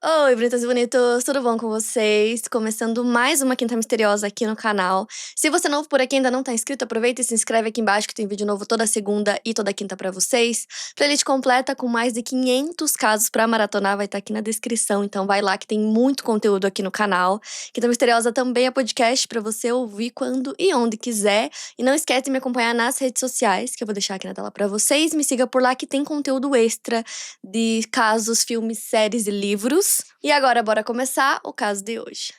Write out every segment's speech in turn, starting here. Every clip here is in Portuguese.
Oi, bonitas e bonitos, tudo bom com vocês? Começando mais uma Quinta Misteriosa aqui no canal. Se você é novo por aqui e ainda não tá inscrito, aproveita e se inscreve aqui embaixo que tem vídeo novo toda segunda e toda quinta pra vocês. Playlist completa com mais de 500 casos pra maratonar vai estar aqui na descrição, então vai lá que tem muito conteúdo aqui no canal. Quinta Misteriosa também é podcast pra você ouvir quando e onde quiser. E não esquece de me acompanhar nas redes sociais, que eu vou deixar aqui na tela pra vocês. Me siga por lá que tem conteúdo extra de casos, filmes, séries e livros. E agora, bora começar o caso de hoje.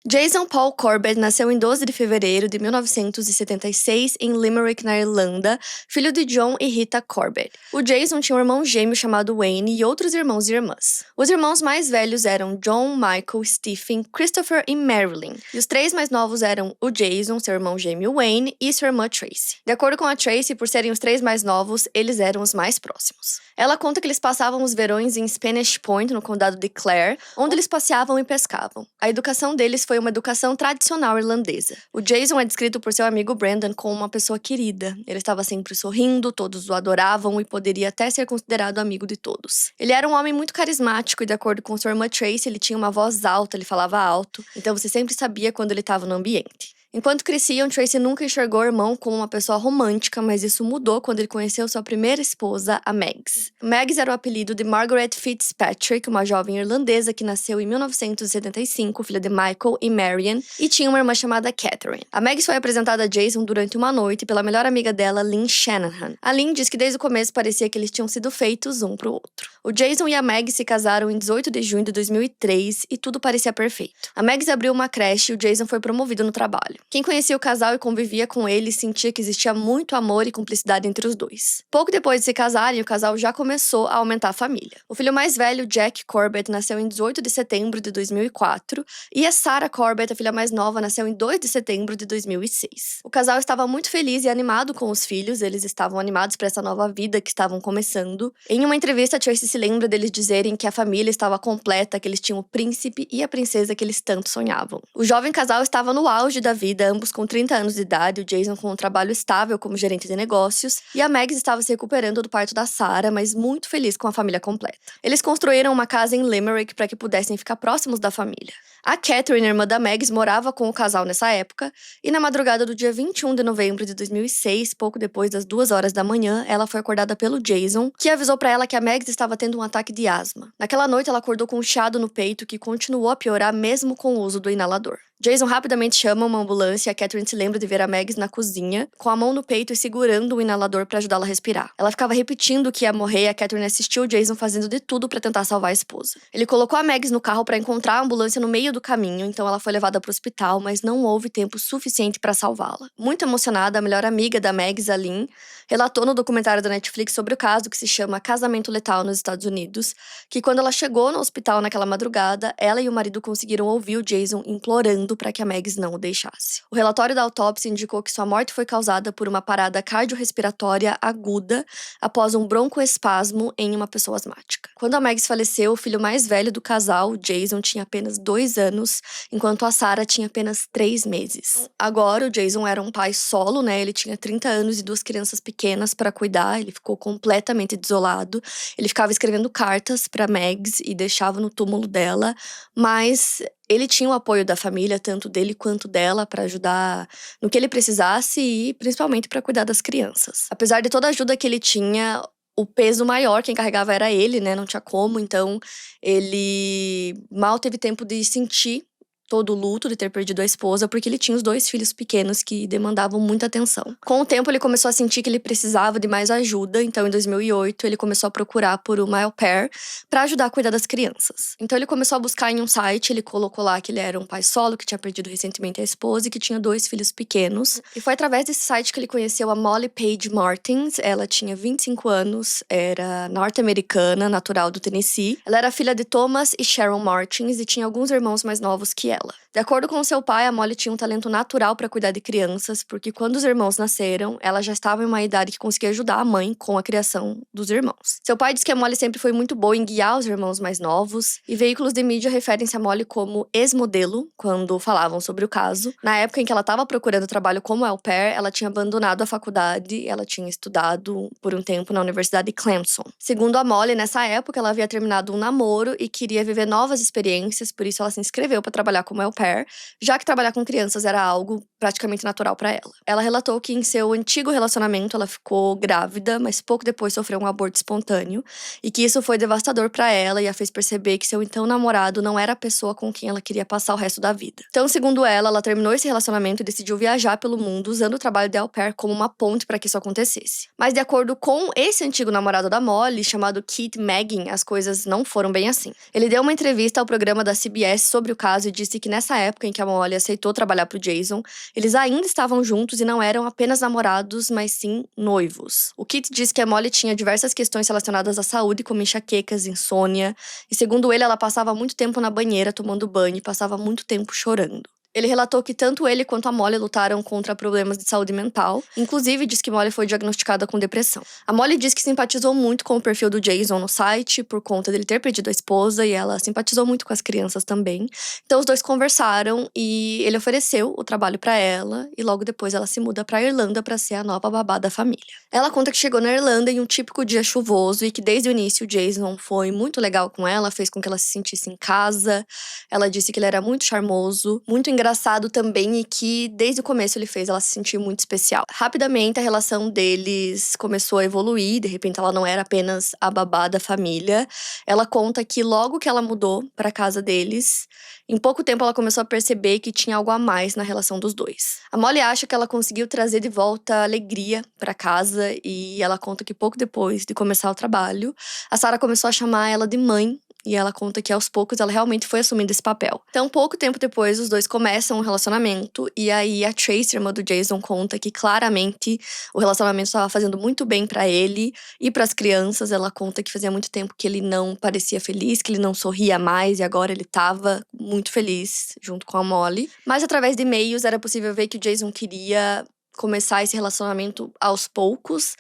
Jason Paul Corbett nasceu em 12 de fevereiro de 1976 em Limerick, na Irlanda, filho de John e Rita Corbett. O Jason tinha um irmão gêmeo chamado Wayne e outros irmãos e irmãs. Os irmãos mais velhos eram John, Michael, Stephen, Christopher e Marilyn. E os três mais novos eram o Jason, seu irmão gêmeo Wayne, e sua irmã Tracy. De acordo com a Tracy, por serem os três mais novos, eles eram os mais próximos. Ela conta que eles passavam os verões em Spanish Point, no condado de Clare, onde eles passeavam e pescavam. A educação deles foi uma educação tradicional irlandesa. O Jason é descrito por seu amigo Brandon como uma pessoa querida. Ele estava sempre sorrindo, todos o adoravam e poderia até ser considerado amigo de todos. Ele era um homem muito carismático e, de acordo com sua irmã Tracy, ele tinha uma voz alta, ele falava alto, então você sempre sabia quando ele estava no ambiente. Enquanto cresciam, Tracy nunca enxergou o irmão como uma pessoa romântica, mas isso mudou quando ele conheceu sua primeira esposa, a Megs. Megs era o apelido de Margaret Fitzpatrick, uma jovem irlandesa que nasceu em 1975, filha de Michael e Marian, e tinha uma irmã chamada Catherine. A Megs foi apresentada a Jason durante uma noite pela melhor amiga dela, Lynn Shanahan. A Lynn diz que desde o começo parecia que eles tinham sido feitos um pro outro. O Jason e a Megs se casaram em 18 de junho de 2003 e tudo parecia perfeito. A Megs abriu uma creche e o Jason foi promovido no trabalho. Quem conhecia o casal e convivia com eles sentia que existia muito amor e cumplicidade entre os dois. Pouco depois de se casarem, o casal já começou a aumentar a família. O filho mais velho, Jack Corbett, nasceu em 18 de setembro de 2004 e a Sarah Corbett, a filha mais nova, nasceu em 2 de setembro de 2006. O casal estava muito feliz e animado com os filhos, eles estavam animados para essa nova vida que estavam começando. Em uma entrevista, Tracy se lembra deles dizerem que a família estava completa, que eles tinham o príncipe e a princesa que eles tanto sonhavam. O jovem casal estava no auge da vida, ambos com 30 anos de idade, o Jason com um trabalho estável como gerente de negócios, e a Megs estava se recuperando do parto da Sarah, mas muito feliz com a família completa. Eles construíram uma casa em Limerick para que pudessem ficar próximos da família. A Catherine, irmã da Megs, morava com o casal nessa época, e na madrugada do dia 21 de novembro de 2006, pouco depois das 2 horas da manhã, ela foi acordada pelo Jason, que avisou para ela que a Megs estava tendo um ataque de asma. Naquela noite, ela acordou com um chiado no peito que continuou a piorar mesmo com o uso do inalador. Jason rapidamente chama uma ambulância e a Catherine se lembra de ver a Megs na cozinha, com a mão no peito e segurando o inalador para ajudá-la a respirar. Ela ficava repetindo que ia morrer e a Catherine assistiu o Jason fazendo de tudo para tentar salvar a esposa. Ele colocou a Megs no carro para encontrar a ambulância no meio do caminho, então ela foi levada para o hospital, mas não houve tempo suficiente para salvá-la. Muito emocionada, a melhor amiga da Megs, a Lynn, relatou no documentário da Netflix sobre o caso que se chama Casamento Letal nos Estados Unidos, que quando ela chegou no hospital naquela madrugada, ela e o marido conseguiram ouvir o Jason implorando para que a Megs não o deixasse. O relatório da autópsia indicou que sua morte foi causada por uma parada cardiorrespiratória aguda após um broncoespasmo em uma pessoa asmática. Quando a Megs faleceu, o filho mais velho do casal, Jason, tinha apenas 2 anos, enquanto a Sarah tinha apenas 3 meses. Agora, o Jason era um pai solo, né? Ele tinha 30 anos e 2 crianças pequenas para cuidar, ele ficou completamente desolado. Ele ficava escrevendo cartas para Megs e deixava no túmulo dela, mas ele tinha o apoio da família, tanto dele quanto dela, para ajudar no que ele precisasse e principalmente para cuidar das crianças. Apesar de toda a ajuda que ele tinha, o peso maior, quem carregava era ele, né? Não tinha como, então ele mal teve tempo de sentir todo o luto de ter perdido a esposa, porque ele tinha os 2 filhos pequenos que demandavam muita atenção. Com o tempo, ele começou a sentir que ele precisava de mais ajuda, então em 2008 ele começou a procurar por uma au pair para ajudar a cuidar das crianças. Então ele começou a buscar em um site, ele colocou lá que ele era um pai solo, que tinha perdido recentemente a esposa e que tinha 2 filhos pequenos. E foi através desse site que ele conheceu a Molly Page Martins. Ela tinha 25 anos, era norte-americana, natural do Tennessee. Ela era filha de Thomas e Sharon Martins e tinha alguns irmãos mais novos que ela. De acordo com seu pai, a Molly tinha um talento natural para cuidar de crianças, porque quando os irmãos nasceram, ela já estava em uma idade que conseguia ajudar a mãe com a criação dos irmãos. Seu pai diz que a Molly sempre foi muito boa em guiar os irmãos mais novos, e veículos de mídia referem-se a Molly como ex-modelo, quando falavam sobre o caso. Na época em que ela estava procurando trabalho como au pair, ela tinha abandonado a faculdade, ela tinha estudado por um tempo na Universidade de Clemson. Segundo a Molly, nessa época ela havia terminado um namoro e queria viver novas experiências, por isso ela se inscreveu para trabalhar como au pair, já que trabalhar com crianças era algo praticamente natural para ela. Ela relatou que em seu antigo relacionamento ela ficou grávida, mas pouco depois sofreu um aborto espontâneo, e que isso foi devastador para ela e a fez perceber que seu então namorado não era a pessoa com quem ela queria passar o resto da vida. Então, segundo ela terminou esse relacionamento e decidiu viajar pelo mundo usando o trabalho de au pair como uma ponte para que isso acontecesse. Mas de acordo com esse antigo namorado da Molly, chamado Keith Maggin, as coisas não foram bem assim. Ele deu uma entrevista ao programa da CBS sobre o caso e disse que nessa época em que a Molly aceitou trabalhar pro Jason, eles ainda estavam juntos e não eram apenas namorados, mas sim noivos. O Keith disse que a Molly tinha diversas questões relacionadas à saúde, como enxaquecas, insônia, e segundo ele, ela passava muito tempo na banheira tomando banho e passava muito tempo chorando. Ele relatou que tanto ele quanto a Molly lutaram contra problemas de saúde mental. Inclusive, diz que Molly foi diagnosticada com depressão. A Molly diz que simpatizou muito com o perfil do Jason no site, por conta dele ter perdido a esposa, e ela simpatizou muito com as crianças também. Então, os dois conversaram e ele ofereceu o trabalho pra ela, e logo depois ela se muda pra Irlanda pra ser a nova babá da família. Ela conta que chegou na Irlanda em um típico dia chuvoso e que desde o início o Jason foi muito legal com ela, fez com que ela se sentisse em casa. Ela disse que ele era muito charmoso, muito engraçado também, e que desde o começo ele fez ela se sentir muito especial. Rapidamente a relação deles começou a evoluir, de repente ela não era apenas a babá da família. Ela conta que logo que ela mudou pra casa deles, em pouco tempo ela começou a perceber que tinha algo a mais na relação dos dois. A Molly acha que ela conseguiu trazer de volta alegria pra casa, e ela conta que pouco depois de começar o trabalho, a Sarah começou a chamar ela de mãe. E ela conta que aos poucos ela realmente foi assumindo esse papel. Então, pouco tempo depois, os dois começam um relacionamento. E aí a Tracy, irmã do Jason, conta que claramente o relacionamento estava fazendo muito bem pra ele e pras crianças. Ela conta que fazia muito tempo que ele não parecia feliz, que ele não sorria mais, e agora ele tava muito feliz junto com a Molly. Mas através de e-mails era possível ver que o Jason queria começar esse relacionamento aos poucos.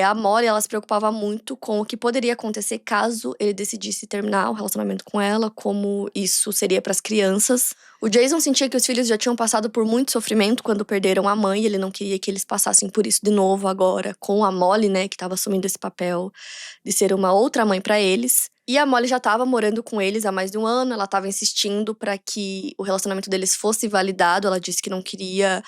A Molly, ela se preocupava muito com o que poderia acontecer caso ele decidisse terminar o relacionamento com ela, como isso seria para as crianças. O Jason sentia que os filhos já tinham passado por muito sofrimento quando perderam a mãe, e ele não queria que eles passassem por isso de novo agora, com a Molly, né, que estava assumindo esse papel de ser uma outra mãe para eles. E a Molly já estava morando com eles há mais de um ano, ela estava insistindo para que o relacionamento deles fosse validado. Ela disse que não queria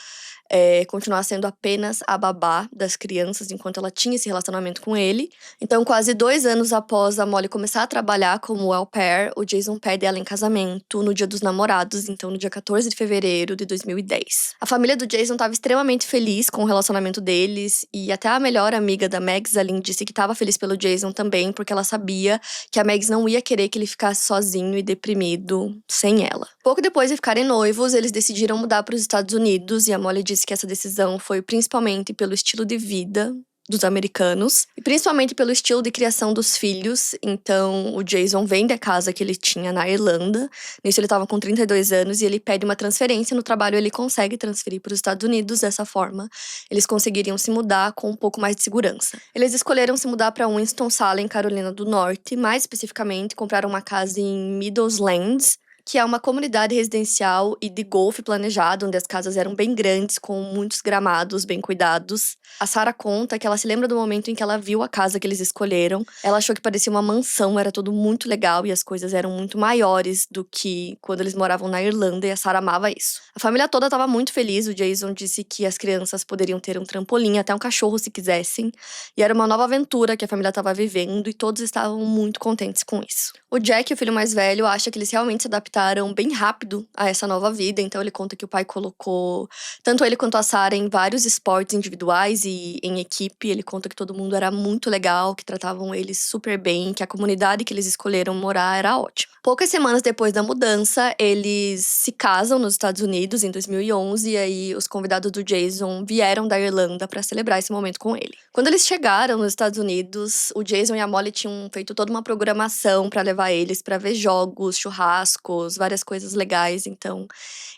continuar sendo apenas a babá das crianças enquanto ela tinha esse relacionamento com ele. Então, quase 2 anos após a Molly começar a trabalhar como au pair, o Jason pede ela em casamento no Dia dos Namorados, então no dia 14 de fevereiro de 2010. A família do Jason estava extremamente feliz com o relacionamento deles, e até a melhor amiga da Megs, Aline, disse que estava feliz pelo Jason também, porque ela sabia que a Megs não ia querer que ele ficasse sozinho e deprimido sem ela. Pouco depois de ficarem noivos, eles decidiram mudar para os Estados Unidos, e a Molly disse que essa decisão foi principalmente pelo estilo de vida dos americanos, e principalmente pelo estilo de criação dos filhos. Então, o Jason vende a casa que ele tinha na Irlanda. Nisso, ele estava com 32 anos e ele pede uma transferência no trabalho. Ele consegue transferir para os Estados Unidos. Dessa forma, eles conseguiriam se mudar com um pouco mais de segurança. Eles escolheram se mudar para Winston-Salem, Carolina do Norte. Mais especificamente, compraram uma casa em Meadowlands, que é uma comunidade residencial e de golfe planejado, onde as casas eram bem grandes, com muitos gramados bem cuidados. A Sarah conta que ela se lembra do momento em que ela viu a casa que eles escolheram. Ela achou que parecia uma mansão, era tudo muito legal e as coisas eram muito maiores do que quando eles moravam na Irlanda, e a Sarah amava isso. A família toda estava muito feliz. O Jason disse que as crianças poderiam ter um trampolim, até um cachorro se quisessem. E era uma nova aventura que a família estava vivendo, e todos estavam muito contentes com isso. O Jack, o filho mais velho, acha que eles realmente se adaptaram bem rápido a essa nova vida. Então ele conta que o pai colocou tanto ele quanto a Sarah em vários esportes individuais e em equipe. Ele conta que todo mundo era muito legal, que tratavam eles super bem, que a comunidade que eles escolheram morar era ótima. Poucas semanas depois da mudança, eles se casam nos Estados Unidos em 2011, e aí os convidados do Jason vieram da Irlanda para celebrar esse momento com ele. Quando eles chegaram nos Estados Unidos, o Jason e a Molly tinham feito toda uma programação para levar eles para ver jogos, churrascos, amigos, várias coisas legais. Então,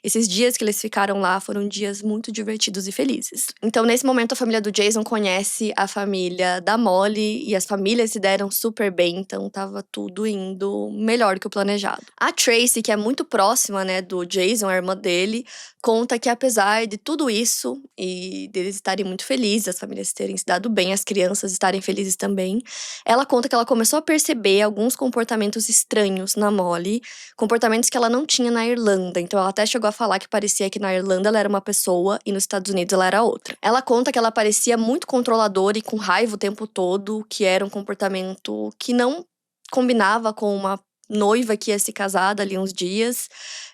esses dias que eles ficaram lá foram dias muito divertidos e felizes. Então, nesse momento, a família do Jason conhece a família da Molly e as famílias se deram super bem, então tava tudo indo melhor que o planejado. A Tracy, que é muito próxima, né, do Jason, a irmã dele, conta que apesar de tudo isso e deles estarem muito felizes, as famílias terem se dado bem, as crianças estarem felizes também, ela conta que ela começou a perceber alguns comportamentos estranhos na Molly, comportamentos que ela não tinha na Irlanda. Então ela até chegou a falar que parecia que na Irlanda ela era uma pessoa e nos Estados Unidos ela era outra. Ela conta que ela parecia muito controladora e com raiva o tempo todo, que era um comportamento que não combinava com uma noiva que ia se casar dali uns dias.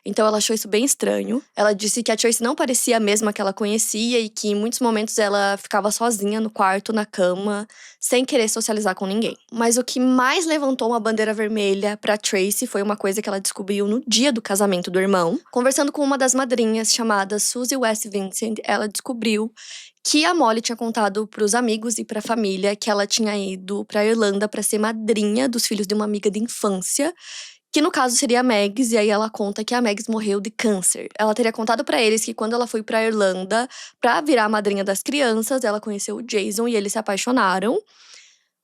Então ela achou isso bem estranho. Ela disse que a Tracy não parecia a mesma que ela conhecia e que em muitos momentos ela ficava sozinha no quarto, na cama, sem querer socializar com ninguém. Mas o que mais levantou uma bandeira vermelha pra Tracy foi uma coisa que ela descobriu no dia do casamento do irmão. Conversando com uma das madrinhas, chamada Suzy West Vincent, ela descobriu que a Molly tinha contado pros amigos e pra família que ela tinha ido pra Irlanda pra ser madrinha dos filhos de uma amiga de infância, que no caso seria a Megs, e aí ela conta que a Megs morreu de câncer. Ela teria contado pra eles que quando ela foi pra Irlanda pra virar a madrinha das crianças, ela conheceu o Jason e eles se apaixonaram.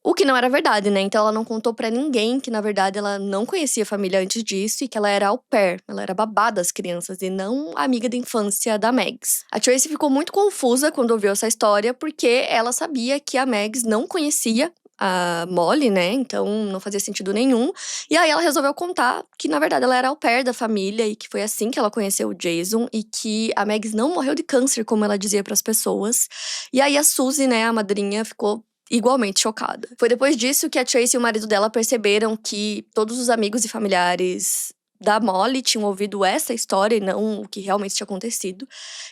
O que não era verdade, né? Então ela não contou pra ninguém que, na verdade, ela não conhecia a família antes disso e que ela era au pair, ela era babá das crianças e não amiga de infância da Megs. A Tracy ficou muito confusa quando ouviu essa história porque ela sabia que a Megs não conhecia a Molly, né? Então não fazia sentido nenhum. E aí ela resolveu contar que, na verdade, ela era au pair da família e que foi assim que ela conheceu o Jason e que a Megs não morreu de câncer, como ela dizia pras pessoas. E aí a Suzy, né, a madrinha, ficou igualmente chocada. Foi depois disso que a Tracy e o marido dela perceberam que todos os amigos e familiares da Molly tinham ouvido essa história e não o que realmente tinha acontecido.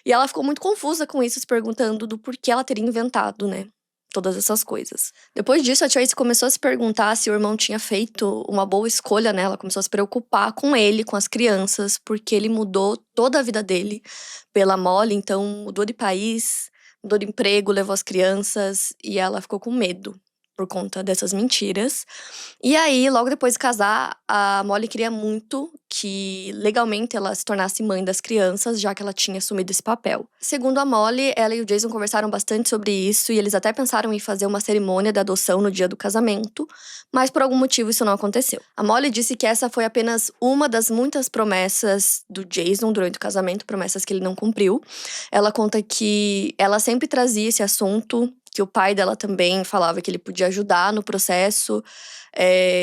E ela ficou muito confusa com isso, se perguntando do porquê ela teria inventado, né, todas essas coisas. Depois disso, a Tracy começou a se perguntar se o irmão tinha feito uma boa escolha, né? Ela começou a se preocupar com ele, com as crianças, porque ele mudou toda a vida dele pela Molly, então mudou de país, mudou de emprego, levou as crianças e ela ficou com medo por conta dessas mentiras. E aí, logo depois de casar, a Molly queria muito que legalmente ela se tornasse mãe das crianças, já que ela tinha assumido esse papel. Segundo a Molly, ela e o Jason conversaram bastante sobre isso e eles até pensaram em fazer uma cerimônia de adoção no dia do casamento, mas por algum motivo isso não aconteceu. A Molly disse que essa foi apenas uma das muitas promessas do Jason durante o casamento, promessas que ele não cumpriu. Ela conta que ela sempre trazia esse assunto, que o pai dela também falava que ele podia ajudar no processo,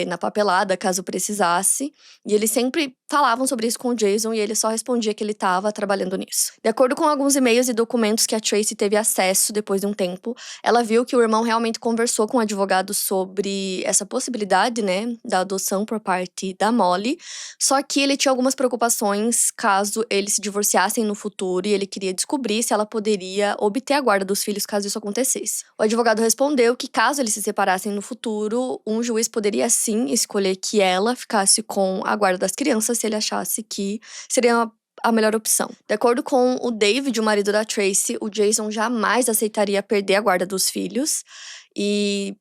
na papelada, caso precisasse. E eles sempre falavam sobre isso com o Jason e ele só respondia que ele estava trabalhando nisso. De acordo com alguns e-mails e documentos que a Tracy teve acesso depois de um tempo, ela viu que o irmão realmente conversou com o advogado sobre essa possibilidade, né, da adoção por parte da Molly. Só que ele tinha algumas preocupações caso eles se divorciassem no futuro e ele queria descobrir se ela poderia obter a guarda dos filhos caso isso acontecesse. O advogado respondeu que caso eles se separassem no futuro, um juiz poderia sim escolher que ela ficasse com a guarda das crianças se ele achasse que seria a melhor opção. De acordo com o David, o marido da Tracy, o Jason jamais aceitaria perder a guarda dos filhos. E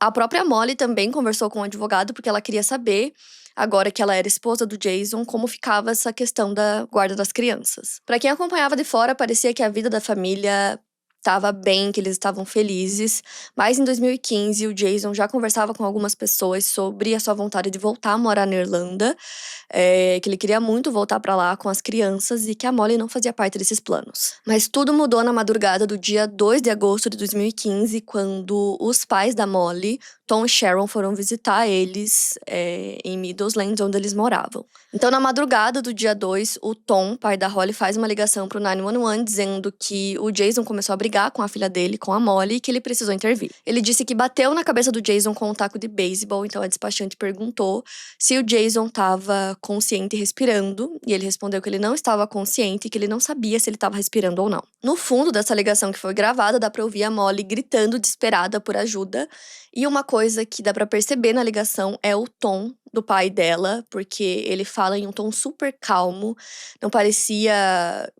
a própria Molly também conversou com o advogado porque ela queria saber, agora que ela era esposa do Jason, como ficava essa questão da guarda das crianças. Para quem acompanhava de fora, parecia que a vida da família estava bem, que eles estavam felizes, mas em 2015 o Jason já conversava com algumas pessoas sobre a sua vontade de voltar a morar na Irlanda, que ele queria muito voltar para lá com as crianças e que a Molly não fazia parte desses planos. Mas tudo mudou na madrugada do dia 2 de agosto de 2015, quando os pais da Molly, Tom e Sharon, foram visitar eles em Meadowlands, onde eles moravam. Então, na madrugada do dia 2, o Tom, pai da Holly, faz uma ligação pro 911 dizendo que o Jason começou a brigar com a filha dele, com a Molly, e que ele precisou intervir. Ele disse que bateu na cabeça do Jason com um taco de beisebol, então a despachante perguntou se o Jason estava consciente e respirando, e ele respondeu que ele não estava consciente e que ele não sabia se ele estava respirando ou não. No fundo dessa ligação que foi gravada, dá pra ouvir a Molly gritando desesperada por ajuda, e uma coisa que dá pra perceber na ligação é o tom do pai dela, porque ele fala em um tom super calmo, não parecia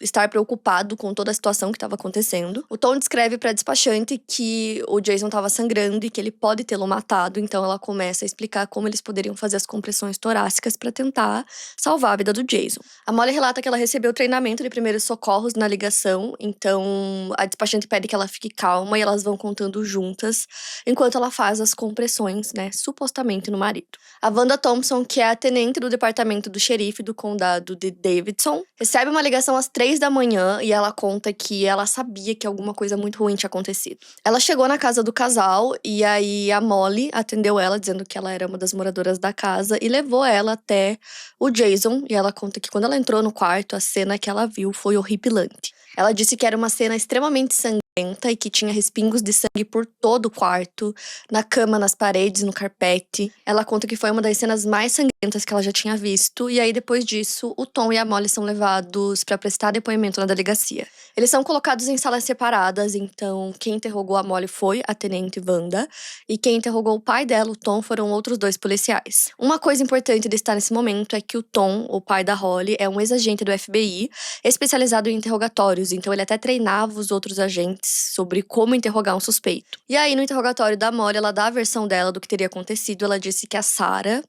estar preocupado com toda a situação que estava acontecendo. O Tom descreve pra despachante que o Jason estava sangrando e que ele pode tê-lo matado, então ela começa a explicar como eles poderiam fazer as compressões torácicas pra tentar salvar a vida do Jason. A Molly relata que ela recebeu treinamento de primeiros socorros na ligação, então a despachante pede que ela fique calma e elas vão contando juntas, enquanto ela faz as compressões, né, supostamente no marido. A Wanda Thompson, que é a tenente do departamento do xerife do condado de Davidson, recebe uma ligação às 3 da manhã e ela conta que ela sabia que alguma coisa muito ruim tinha acontecido. Ela chegou na casa do casal e aí a Molly atendeu ela, dizendo que ela era uma das moradoras da casa e levou ela até o Jason. E ela conta que quando ela entrou no quarto, a cena que ela viu foi horripilante. Ela disse que era uma cena extremamente sangrenta e que tinha respingos de sangue por todo o quarto, na cama, nas paredes, no carpete. Ela conta que foi uma das cenas mais sangrentas que ela já tinha visto. E aí, depois disso, o Tom e a Molly são levados para prestar depoimento na delegacia. Eles são colocados em salas separadas, então quem interrogou a Molly foi a tenente Wanda. E quem interrogou o pai dela, o Tom, foram outros 2 policiais. Uma coisa importante de estar nesse momento é que o Tom, o pai da Holly, é um ex-agente do FBI, especializado em interrogatórios, então ele até treinava os outros agentes sobre como interrogar um suspeito. E aí, no interrogatório da Molly, ela dá a versão dela do que teria acontecido. Ela disse que a Sarah,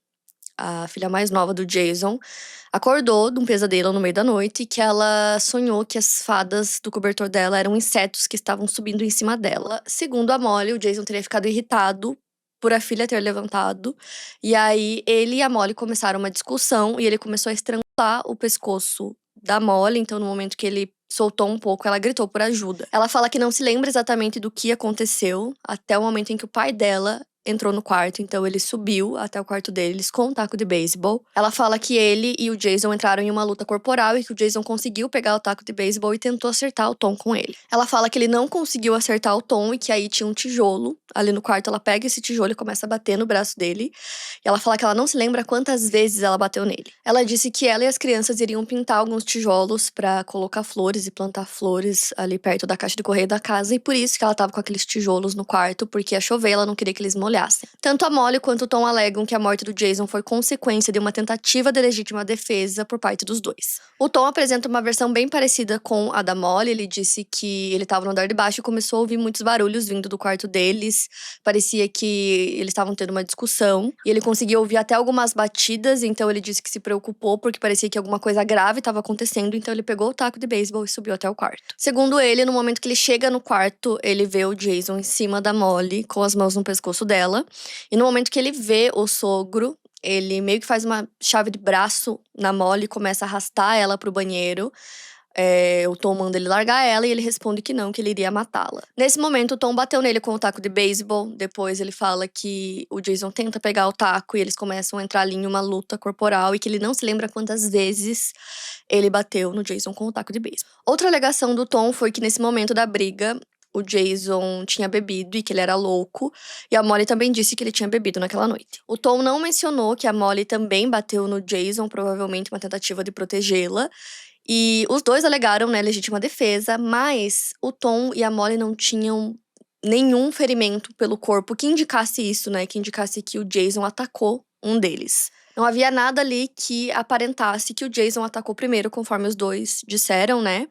a filha mais nova do Jason, acordou de um pesadelo no meio da noite e que ela sonhou que as fadas do cobertor dela eram insetos que estavam subindo em cima dela. Segundo a Molly, o Jason teria ficado irritado por a filha ter levantado. E aí, ele e a Molly começaram uma discussão e ele começou a estrangular o pescoço da Molly. Então, no momento que ele soltou um pouco, ela gritou por ajuda. Ela fala que não se lembra exatamente do que aconteceu até o momento em que o pai dela entrou no quarto, então ele subiu até o quarto deles com um taco de beisebol. Ela fala que ele e o Jason entraram em uma luta corporal e que o Jason conseguiu pegar o taco de beisebol e tentou acertar o Tom com ele. Ela fala que ele não conseguiu acertar o Tom e que aí tinha um tijolo ali no quarto. Ela pega esse tijolo e começa a bater no braço dele. E ela fala que ela não se lembra quantas vezes ela bateu nele. Ela disse que ela e as crianças iriam pintar alguns tijolos pra colocar flores e plantar flores ali perto da caixa de correio da casa, e por isso que ela tava com aqueles tijolos no quarto, porque ia chover, ela não queria que eles molhassem. Tanto a Molly quanto o Tom alegam que a morte do Jason foi consequência de uma tentativa de legítima defesa por parte dos 2. O Tom apresenta uma versão bem parecida com a da Molly. Ele disse que ele estava no andar de baixo e começou a ouvir muitos barulhos vindo do quarto deles. Parecia que eles estavam tendo uma discussão. E ele conseguiu ouvir até algumas batidas, então ele disse que se preocupou porque parecia que alguma coisa grave estava acontecendo. Então ele pegou o taco de beisebol e subiu até o quarto. Segundo ele, no momento que ele chega no quarto, ele vê o Jason em cima da Molly, com as mãos no pescoço dela. E no momento que ele vê o sogro, ele meio que faz uma chave de braço na Molly e começa a arrastar ela pro banheiro. O Tom manda ele largar ela e ele responde que não, que ele iria matá-la. Nesse momento, o Tom bateu nele com o taco de beisebol. Depois ele fala que o Jason tenta pegar o taco e eles começam a entrar ali em uma luta corporal e que ele não se lembra quantas vezes ele bateu no Jason com o taco de beisebol. Outra alegação do Tom foi que nesse momento da briga, o Jason tinha bebido e que ele era louco. E a Molly também disse que ele tinha bebido naquela noite. O Tom não mencionou que a Molly também bateu no Jason, provavelmente uma tentativa de protegê-la. E os 2 alegaram, né, legítima defesa, mas o Tom e a Molly não tinham nenhum ferimento pelo corpo que indicasse isso, né, que indicasse que o Jason atacou um deles. Não havia nada ali que aparentasse que o Jason atacou primeiro, conforme os 2 disseram, né.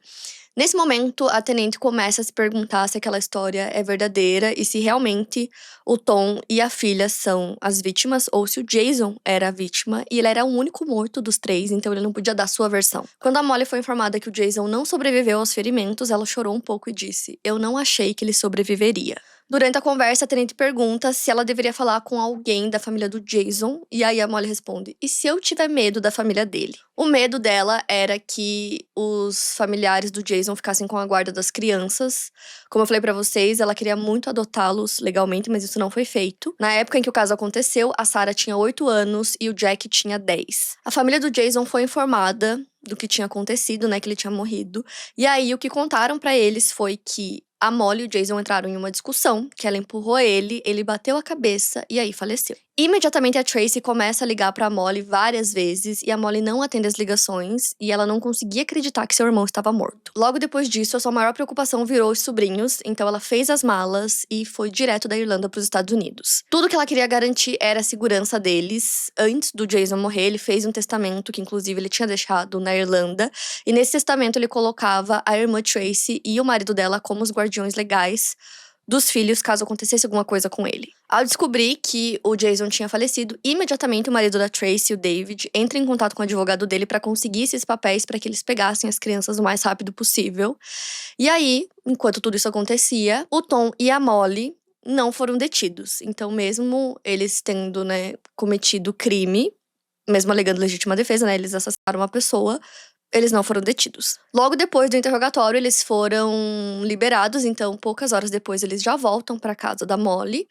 Nesse momento, a tenente começa a se perguntar se aquela história é verdadeira e se realmente o Tom e a filha são as vítimas ou se o Jason era a vítima e ele era o único morto dos 3, então ele não podia dar sua versão. Quando a Molly foi informada que o Jason não sobreviveu aos ferimentos, ela chorou um pouco e disse: "Eu não achei que ele sobreviveria." Durante a conversa, a tenente pergunta se ela deveria falar com alguém da família do Jason, e aí a Molly responde: "E se eu tiver medo da família dele?" O medo dela era que os familiares do Jason ficassem com a guarda das crianças. Como eu falei pra vocês, ela queria muito adotá-los legalmente, mas isso não foi feito. Na época em que o caso aconteceu, a Sarah tinha 8 anos e o Jack tinha 10. A família do Jason foi informada do que tinha acontecido, né, que ele tinha morrido. E aí o que contaram pra eles foi que a Molly e o Jason entraram em uma discussão, que ela empurrou ele bateu a cabeça e aí faleceu. Imediatamente a Tracy começa a ligar pra Molly várias vezes e a Molly não atende as ligações e ela não conseguia acreditar que seu irmão estava morto. Logo depois disso, a sua maior preocupação virou os sobrinhos, então ela fez as malas e foi direto da Irlanda para os Estados Unidos. Tudo que ela queria garantir era a segurança deles. Antes do Jason morrer, ele fez um testamento que inclusive ele tinha deixado na Irlanda, e nesse testamento ele colocava a irmã Tracy e o marido dela como os guardiões legais dos filhos caso acontecesse alguma coisa com ele. Ao descobrir que o Jason tinha falecido, imediatamente o marido da Tracy, o David, entra em contato com o advogado dele para conseguir esses papéis para que eles pegassem as crianças o mais rápido possível. E aí, enquanto tudo isso acontecia, o Tom e a Molly não foram detidos. Então, mesmo eles tendo, cometido crime, mesmo alegando legítima defesa, eles assassinaram uma pessoa, eles não foram detidos. Logo depois do interrogatório, eles foram liberados, então poucas horas depois eles já voltam para casa da Molly.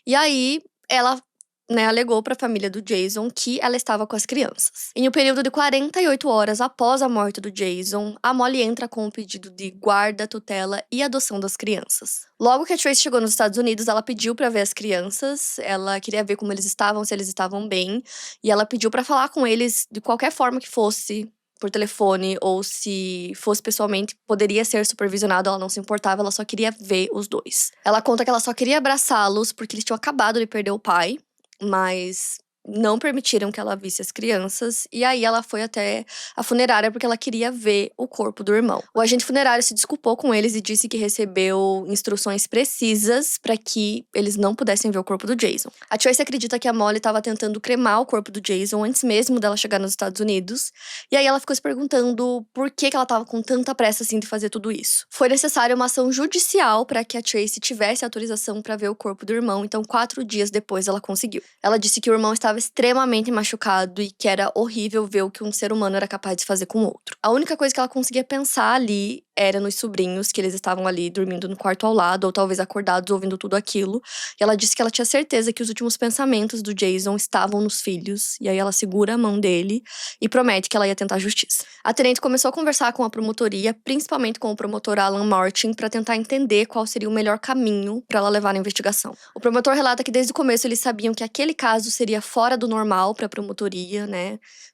E aí ela, alegou para a família do Jason que ela estava com as crianças. Em um período de 48 horas após a morte do Jason, a Molly entra com um pedido de guarda, tutela e adoção das crianças. Logo que a Tracy chegou nos Estados Unidos, ela pediu para ver as crianças, ela queria ver como eles estavam, se eles estavam bem, e ela pediu para falar com eles de qualquer forma que fosse, por telefone ou se fosse pessoalmente, poderia ser supervisionado, ela não se importava, ela só queria ver os dois. Ela conta que ela só queria abraçá-los porque eles tinham acabado de perder o pai, mas não permitiram que ela visse as crianças, e aí ela foi até a funerária porque ela queria ver o corpo do irmão. O agente funerário se desculpou com eles e disse que recebeu instruções precisas para que eles não pudessem ver o corpo do Jason. A Tracy acredita que a Molly estava tentando cremar o corpo do Jason antes mesmo dela chegar nos Estados Unidos, e aí ela ficou se perguntando por que ela estava com tanta pressa assim de fazer tudo isso. Foi necessária uma ação judicial para que a Tracy tivesse autorização para ver o corpo do irmão, então 4 dias depois ela conseguiu. Ela disse que o irmão estava extremamente machucado e que era horrível ver o que um ser humano era capaz de fazer com o outro. A única coisa que ela conseguia pensar ali era nos sobrinhos, que eles estavam ali dormindo no quarto ao lado, ou talvez acordados ouvindo tudo aquilo. E ela disse que ela tinha certeza que os últimos pensamentos do Jason estavam nos filhos. E aí ela segura a mão dele e promete que ela ia tentar justiça. A tenente começou a conversar com a promotoria, principalmente com o promotor Alan Martin, para tentar entender qual seria o melhor caminho para ela levar na investigação. O promotor relata que desde o começo eles sabiam que aquele caso seria fora do normal para a promotoria,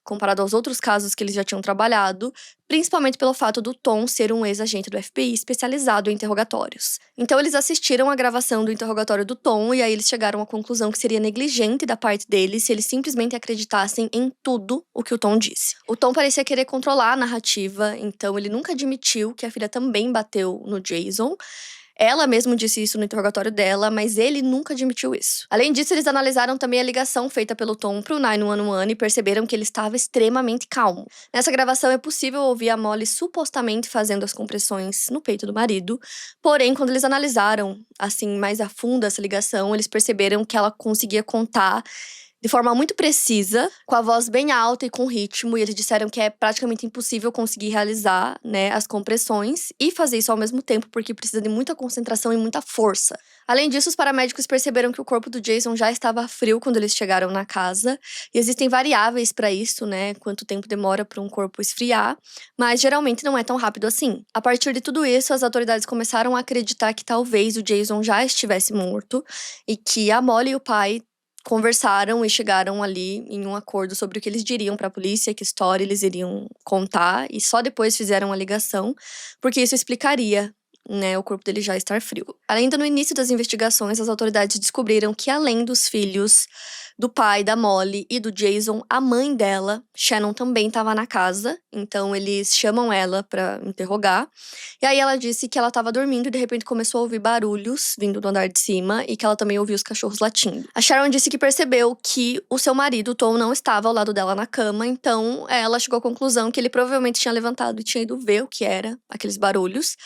comparado aos outros casos que eles já tinham trabalhado, principalmente pelo fato do Tom ser um ex-agente do FBI especializado em interrogatórios. Então eles assistiram a gravação do interrogatório do Tom e aí eles chegaram à conclusão que seria negligente da parte dele se eles simplesmente acreditassem em tudo o que o Tom disse. O Tom parecia querer controlar a narrativa, então ele nunca admitiu que a filha também bateu no Jason. Ela mesma disse isso no interrogatório dela, mas ele nunca admitiu isso. Além disso, eles analisaram também a ligação feita pelo Tom pro 911 e perceberam que ele estava extremamente calmo. Nessa gravação é possível ouvir a Molly supostamente fazendo as compressões no peito do marido, porém, quando eles analisaram, assim, mais a fundo essa ligação, eles perceberam que ela conseguia contar de forma muito precisa, com a voz bem alta e com ritmo, e eles disseram que é praticamente impossível conseguir realizar, as compressões e fazer isso ao mesmo tempo, porque precisa de muita concentração e muita força. Além disso, os paramédicos perceberam que o corpo do Jason já estava frio quando eles chegaram na casa, e existem variáveis para isso, quanto tempo demora para um corpo esfriar, mas geralmente não é tão rápido assim. A partir de tudo isso, as autoridades começaram a acreditar que talvez o Jason já estivesse morto e que a Molly e o pai conversaram e chegaram ali em um acordo sobre o que eles diriam para a polícia, que história eles iriam contar, e só depois fizeram a ligação, porque isso explicaria, o corpo dele já estar frio. Ainda no início das investigações, as autoridades descobriram que além dos filhos do pai, da Molly e do Jason, a mãe dela, Shannon, também estava na casa. Então eles chamam ela para interrogar. E aí ela disse que ela estava dormindo e de repente começou a ouvir barulhos vindo do andar de cima e que ela também ouvia os cachorros latindo. A Sharon disse que percebeu que o seu marido, Tom, não estava ao lado dela na cama, então ela chegou à conclusão que ele provavelmente tinha levantado e tinha ido ver o que era aqueles barulhos,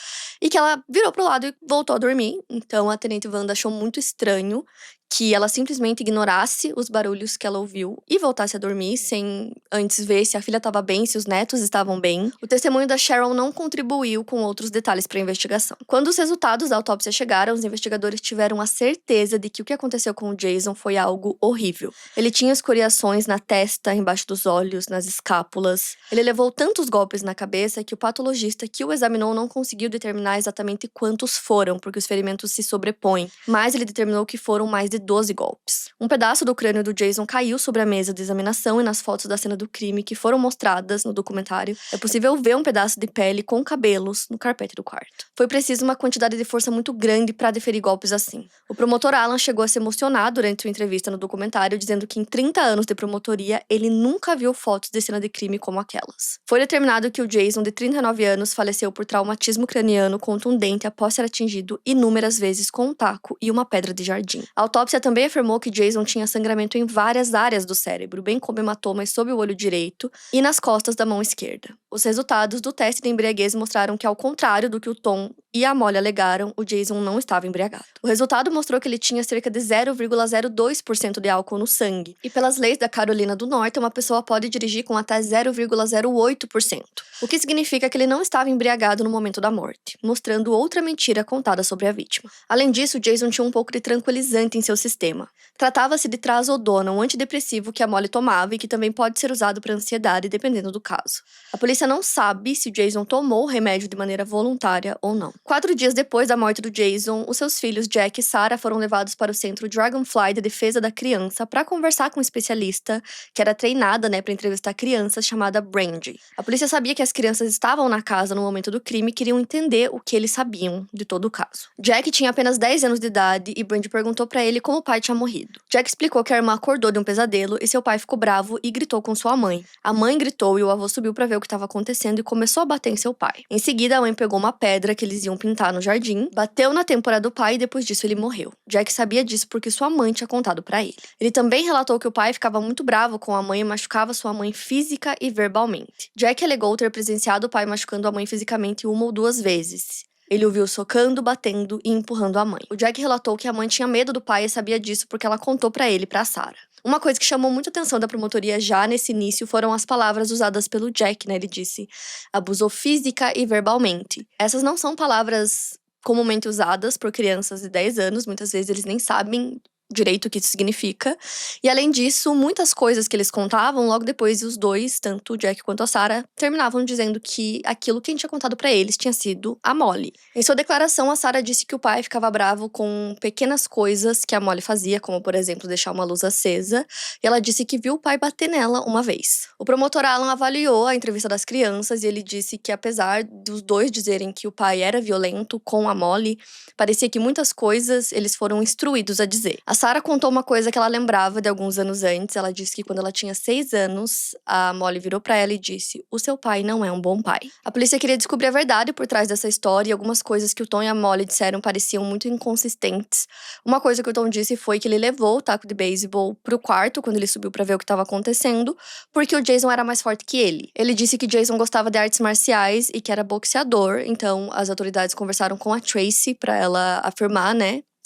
e que ela virou pro lado e voltou a dormir. Então a tenente Wanda achou muito estranho que ela simplesmente ignorasse os barulhos que ela ouviu e voltasse a dormir sem antes ver se a filha estava bem, se os netos estavam bem. O testemunho da Sharon não contribuiu com outros detalhes para a investigação. Quando os resultados da autópsia chegaram, os investigadores tiveram a certeza de que o que aconteceu com o Jason foi algo horrível. Ele tinha escoriações na testa, embaixo dos olhos, nas escápulas. Ele levou tantos golpes na cabeça que o patologista que o examinou não conseguiu determinar exatamente quantos foram, porque os ferimentos se sobrepõem. Mas ele determinou que foram mais de 12 golpes. Um pedaço do crânio do Jason caiu sobre a mesa de examinação e nas fotos da cena do crime que foram mostradas no documentário, é possível ver um pedaço de pele com cabelos no carpete do quarto. Foi preciso uma quantidade de força muito grande para deferir golpes assim. O promotor Alan chegou a se emocionar durante sua entrevista no documentário, dizendo que em 30 anos de promotoria, ele nunca viu fotos de cena de crime como aquelas. Foi determinado que o Jason, de 39 anos, faleceu por traumatismo craniano contundente após ser atingido inúmeras vezes com um taco e uma pedra de jardim. A autópsia também afirmou que Jason tinha sangramento em várias áreas do cérebro, bem como hematomas sob o olho direito e nas costas da mão esquerda. Os resultados do teste de embriaguez mostraram que, ao contrário do que o Tom e a Molly alegaram, o Jason não estava embriagado. O resultado mostrou que ele tinha cerca de 0,02% de álcool no sangue. E pelas leis da Carolina do Norte, uma pessoa pode dirigir com até 0,08%. O que significa que ele não estava embriagado no momento da morte, mostrando outra mentira contada sobre a vítima. Além disso, Jason tinha um pouco de tranquilizante em seu sistema. Tratava-se de trazodona, um antidepressivo que a Molly tomava e que também pode ser usado para ansiedade, dependendo do caso. A polícia não sabe se Jason tomou o remédio de maneira voluntária ou não. 4 dias depois da morte do Jason, os seus filhos Jack e Sarah foram levados para o centro Dragonfly de defesa da criança para conversar com um especialista que era treinada, para entrevistar crianças, chamada Brandy. A polícia sabia que as crianças estavam na casa no momento do crime e queriam entender o que eles sabiam de todo o caso. Jack tinha apenas 10 anos de idade e Brandy perguntou para ele como o pai tinha morrido. Jack explicou que a irmã acordou de um pesadelo e seu pai ficou bravo e gritou com sua mãe. A mãe gritou e o avô subiu para ver o que estava acontecendo e começou a bater em seu pai. Em seguida, a mãe pegou uma pedra que eles iam pintar no jardim, bateu na têmpora do pai e depois disso ele morreu. Jack sabia disso porque sua mãe tinha contado pra ele. Ele também relatou que o pai ficava muito bravo com a mãe e machucava sua mãe física e verbalmente. Jack alegou ter presenciado o pai machucando a mãe fisicamente 1 ou 2 vezes. Ele o viu socando, batendo e empurrando a mãe. O Jack relatou que a mãe tinha medo do pai e sabia disso porque ela contou pra ele e pra Sarah. Uma coisa que chamou muita atenção da promotoria já nesse início foram as palavras usadas pelo Jack, Ele disse, abusou física e verbalmente. Essas não são palavras comumente usadas por crianças de 10 anos, muitas vezes eles nem sabem direito o que isso significa. E além disso, muitas coisas que eles contavam, logo depois os dois, tanto o Jack quanto a Sarah, terminavam dizendo que aquilo que a gente tinha contado pra eles tinha sido a Molly. Em sua declaração, a Sarah disse que o pai ficava bravo com pequenas coisas que a Molly fazia, como por exemplo, deixar uma luz acesa, e ela disse que viu o pai bater nela uma vez. O promotor Alan avaliou a entrevista das crianças e ele disse que apesar dos dois dizerem que o pai era violento com a Molly, parecia que muitas coisas eles foram instruídos a dizer. A Sarah contou uma coisa que ela lembrava de alguns anos antes. Ela disse que quando ela tinha 6 anos, a Molly virou pra ela e disse: "O seu pai não é um bom pai." A polícia queria descobrir a verdade por trás dessa história e algumas coisas que o Tom e a Molly disseram pareciam muito inconsistentes. Uma coisa que o Tom disse foi que ele levou o taco de beisebol pro quarto quando ele subiu pra ver o que estava acontecendo, porque o Jason era mais forte que ele. Ele disse que Jason gostava de artes marciais e que era boxeador, então as autoridades conversaram com a Tracy pra ela afirmar,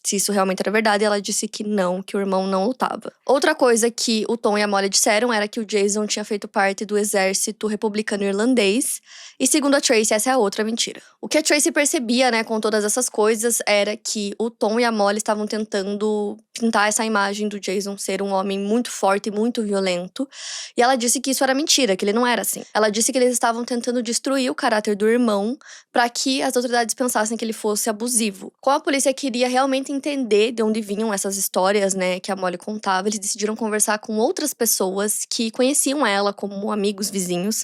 se isso realmente era verdade, ela disse que não, que o irmão não lutava. Outra coisa que o Tom e a Molly disseram era que o Jason tinha feito parte do exército republicano irlandês, e segundo a Tracy, essa é a outra mentira. O que a Tracy percebia, com todas essas coisas, era que o Tom e a Molly estavam tentando pintar essa imagem do Jason ser um homem muito forte e muito violento, e ela disse que isso era mentira, que ele não era assim. Ela disse que eles estavam tentando destruir o caráter do irmão para que as autoridades pensassem que ele fosse abusivo. Como a polícia queria realmente entender de onde vinham essas histórias, que a Molly contava, eles decidiram conversar com outras pessoas que conheciam ela, como amigos vizinhos.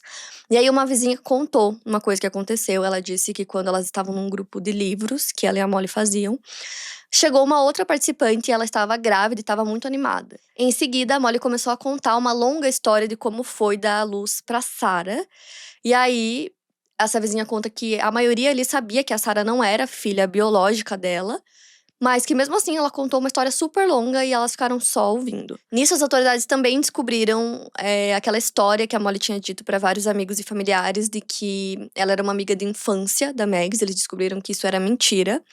E aí uma vizinha contou uma coisa que aconteceu. Ela disse que quando elas estavam num grupo de livros, que ela e a Molly faziam, chegou uma outra participante e ela estava grávida e estava muito animada. Em seguida, a Molly começou a contar uma longa história de como foi dar à luz para Sarah. E aí, essa vizinha conta que a maioria ali sabia que a Sarah não era filha biológica dela, mas que mesmo assim ela contou uma história super longa e elas ficaram só ouvindo. Nisso, as autoridades também descobriram aquela história que a Molly tinha dito para vários amigos e familiares de que ela era uma amiga de infância da Megs. Eles descobriram que isso era mentira.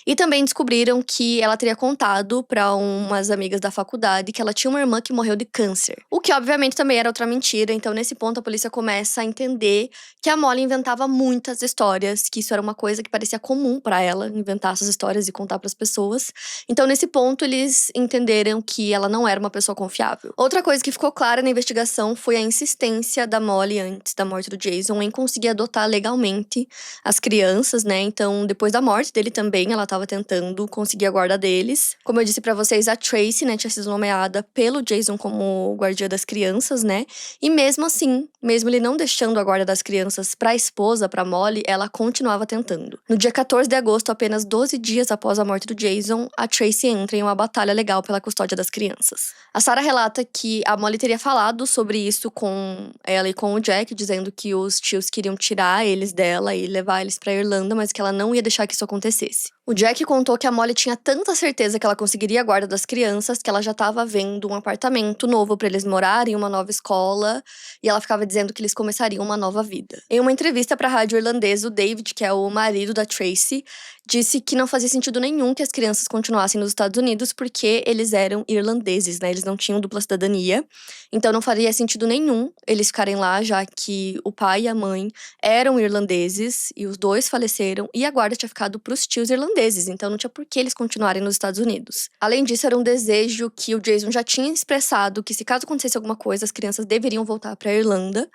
E também descobriram que ela teria contado para umas amigas da faculdade que ela tinha uma irmã que morreu de câncer. O que, obviamente, também era outra mentira. Então, nesse ponto, a polícia começa a entender que a Molly inventava muitas histórias, que isso era uma coisa que parecia comum para ela, inventar essas histórias e contar para as pessoas. pessoas. Então, nesse ponto, eles entenderam que ela não era uma pessoa confiável. Outra coisa que ficou clara na investigação foi a insistência da Molly antes da morte do Jason em conseguir adotar legalmente as crianças, né? Então, depois da morte dele também, ela tava tentando conseguir a guarda deles. Como eu disse pra vocês, a Tracy, né, tinha sido nomeada pelo Jason como guardiã das crianças, né? E mesmo assim, mesmo ele não deixando a guarda das crianças pra esposa, pra Molly, ela continuava tentando. No dia 14 de agosto, apenas 12 dias após a morte do Jason, a Tracy entra em uma batalha legal pela custódia das crianças. A Sarah relata que a Molly teria falado sobre isso com ela e com o Jack, dizendo que os tios queriam tirar eles dela e levar eles pra Irlanda, mas que ela não ia deixar que isso acontecesse. O Jack contou que a Molly tinha tanta certeza que ela conseguiria a guarda das crianças que ela já estava vendo um apartamento novo para eles morarem, uma nova escola, e ela ficava dizendo que eles começariam uma nova vida. Em uma entrevista para a rádio irlandesa, o David, que é o marido da Tracy, disse que não fazia sentido nenhum que as crianças continuassem nos Estados Unidos porque eles eram irlandeses, né? Eles não tinham dupla cidadania. Então não faria sentido nenhum eles ficarem lá, já que o pai e a mãe eram irlandeses e os dois faleceram e a guarda tinha ficado para os tios irlandeses, então não tinha por que eles continuarem nos Estados Unidos. Além disso, era um desejo que o Jason já tinha expressado que se caso acontecesse alguma coisa, as crianças deveriam voltar para a Irlanda.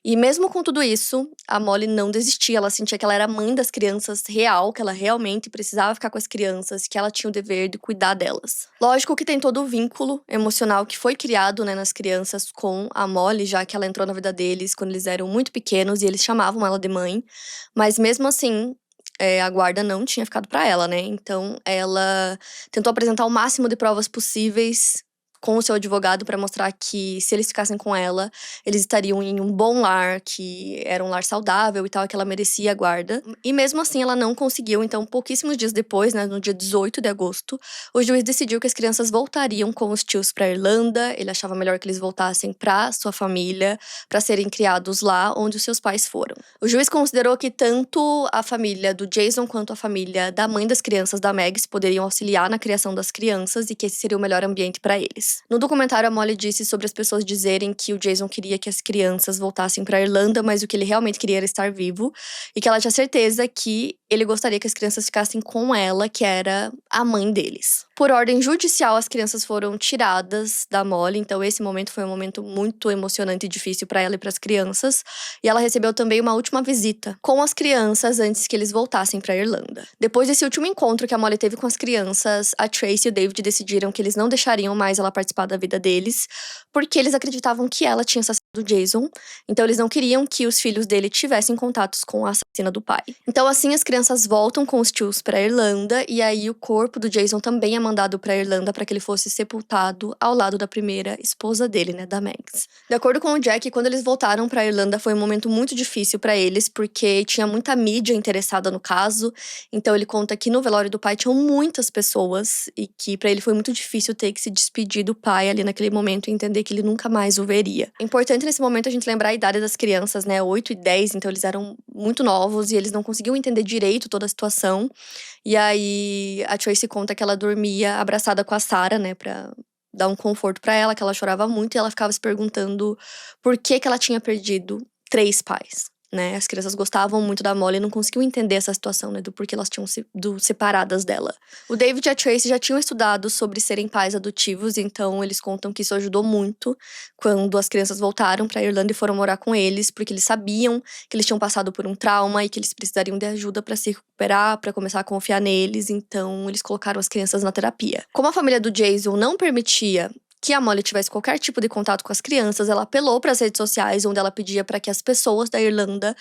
E mesmo com tudo isso, a Molly não desistia. Ela sentia que ela era mãe das crianças real, que ela realmente precisava ficar com as crianças, que ela tinha o dever de cuidar delas. Lógico que tem todo o vínculo emocional que foi criado, né, nas crianças com a Molly, já que ela entrou na vida deles quando eles eram muito pequenos e eles chamavam ela de mãe. Mas mesmo assim, a guarda não tinha ficado pra ela, né? Então ela tentou apresentar o máximo de provas possíveis com o seu advogado para mostrar que se eles ficassem com ela, eles estariam em um bom lar, que era um lar saudável e tal, que ela merecia a guarda. E mesmo assim ela não conseguiu, então pouquíssimos dias depois, né, no dia 18 de agosto, o juiz decidiu que as crianças voltariam com os tios para Irlanda. Ele achava melhor que eles voltassem para sua família, para serem criados lá onde os seus pais foram. O juiz considerou que tanto a família do Jason quanto a família da mãe das crianças, da Megs, poderiam auxiliar na criação das crianças e que esse seria o melhor ambiente para eles. No documentário, a Molly disse sobre as pessoas dizerem que o Jason queria que as crianças voltassem para Irlanda, mas o que ele realmente queria era estar vivo, e que ela tinha certeza que ele gostaria que as crianças ficassem com ela, que era a mãe deles. Por ordem judicial, as crianças foram tiradas da Molly, então esse momento foi um momento muito emocionante e difícil para ela e para as crianças, e ela recebeu também uma última visita com as crianças antes que eles voltassem para Irlanda. Depois desse último encontro que a Molly teve com as crianças, a Tracy e o David decidiram que eles não deixariam mais ela participar da vida deles, porque eles acreditavam que ela tinha assassinado o Jason, então eles não queriam que os filhos dele tivessem contatos com a assassina do pai. Então assim, as crianças voltam com os tios para Irlanda, e aí o corpo do Jason também é mandado para Irlanda para que ele fosse sepultado ao lado da primeira esposa dele, né, da Megs. De acordo com o Jack, quando eles voltaram para Irlanda foi um momento muito difícil para eles, porque tinha muita mídia interessada no caso. Então ele conta que no velório do pai tinham muitas pessoas e que para ele foi muito difícil ter que se despedir do pai ali naquele momento e entender que ele nunca mais o veria. É importante nesse momento a gente lembrar a idade das crianças, né, 8 e 10, então eles eram muito novos e eles não conseguiam entender direito toda a situação. E aí a Tracy conta que ela dormia abraçada com a Sarah, né, pra dar um conforto pra ela, que ela chorava muito e ela ficava se perguntando por que ela tinha perdido 3 pais. Né? As crianças gostavam muito da Molly e não conseguiam entender essa situação, né? Do porquê elas tinham sido separadas dela. O David e a Tracy já tinham estudado sobre serem pais adotivos, então eles contam que isso ajudou muito quando as crianças voltaram pra Irlanda e foram morar com eles, porque eles sabiam que eles tinham passado por um trauma e que eles precisariam de ajuda pra se recuperar, pra começar a confiar neles, então eles colocaram as crianças na terapia. Como a família do Jason não permitia que a Molly tivesse qualquer tipo de contato com as crianças, ela apelou para as redes sociais, onde ela pedia para que as pessoas da Irlanda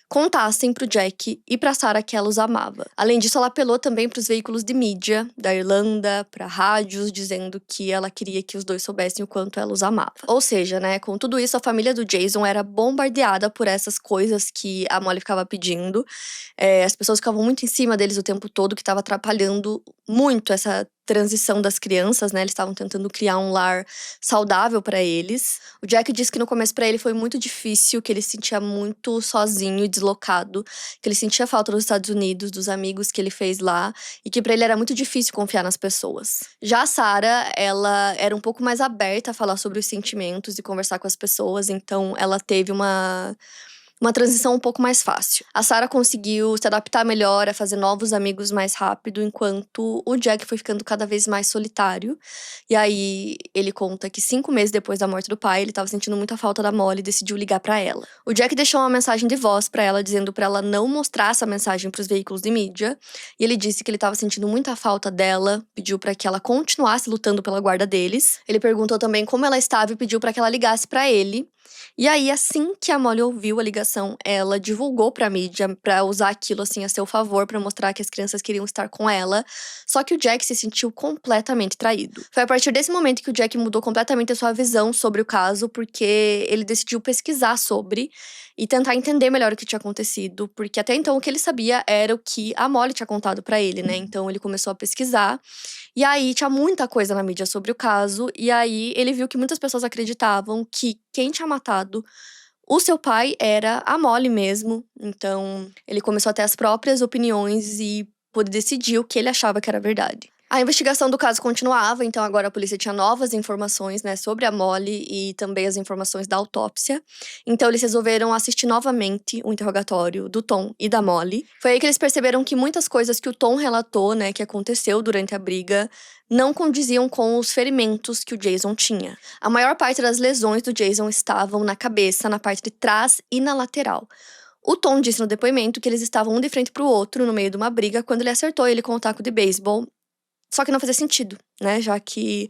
contassem pro Jack e pra Sarah que ela os amava. Além disso, ela apelou também para os veículos de mídia da Irlanda, para rádios, dizendo que ela queria que os dois soubessem o quanto ela os amava. Ou seja, né, com tudo isso, a família do Jason era bombardeada por essas coisas que a Molly ficava pedindo. As pessoas ficavam muito em cima deles o tempo todo, que estava atrapalhando muito essa transição das crianças, né? Eles estavam tentando criar um lar saudável para eles. O Jack disse que no começo para ele foi muito difícil, que ele se sentia muito sozinho e deslocado, que ele sentia falta dos Estados Unidos, dos amigos que ele fez lá, e que para ele era muito difícil confiar nas pessoas. Já a Sarah, ela era um pouco mais aberta a falar sobre os sentimentos e conversar com as pessoas, então ela teve uma uma transição um pouco mais fácil. A Sarah conseguiu se adaptar melhor, a fazer novos amigos mais rápido, enquanto o Jack foi ficando cada vez mais solitário. E aí, ele conta que 5 meses depois da morte do pai, ele estava sentindo muita falta da Molly e decidiu ligar pra ela. O Jack deixou uma mensagem de voz pra ela, dizendo pra ela não mostrar essa mensagem pros veículos de mídia. E ele disse que ele estava sentindo muita falta dela, pediu pra que ela continuasse lutando pela guarda deles. Ele perguntou também como ela estava e pediu pra que ela ligasse pra ele. E aí, assim que a Molly ouviu a ligação, ela divulgou pra mídia pra usar aquilo assim a seu favor, pra mostrar que as crianças queriam estar com ela. Só que o Jack se sentiu completamente traído. Foi a partir desse momento que o Jack mudou completamente a sua visão sobre o caso, porque ele decidiu pesquisar sobre e tentar entender melhor o que tinha acontecido, porque até então o que ele sabia era o que a Molly tinha contado pra ele, né? Então ele começou a pesquisar. E aí tinha muita coisa na mídia sobre o caso, e aí ele viu que muitas pessoas acreditavam que quem tinha matado o seu pai era a Molly mesmo. Então ele começou a ter as próprias opiniões e pôde decidir o que ele achava que era verdade. A investigação do caso continuava, então agora a polícia tinha novas informações, né, sobre a Molly e também as informações da autópsia. Então eles resolveram assistir novamente o interrogatório do Tom e da Molly. Foi aí que eles perceberam que muitas coisas que o Tom relatou, né, que aconteceu durante a briga, não condiziam com os ferimentos que o Jason tinha. A maior parte das lesões do Jason estavam na cabeça, na parte de trás e na lateral. O Tom disse no depoimento que eles estavam um de frente pro outro no meio de uma briga quando ele acertou ele com o taco de beisebol. Só que não fazia sentido, né? Já que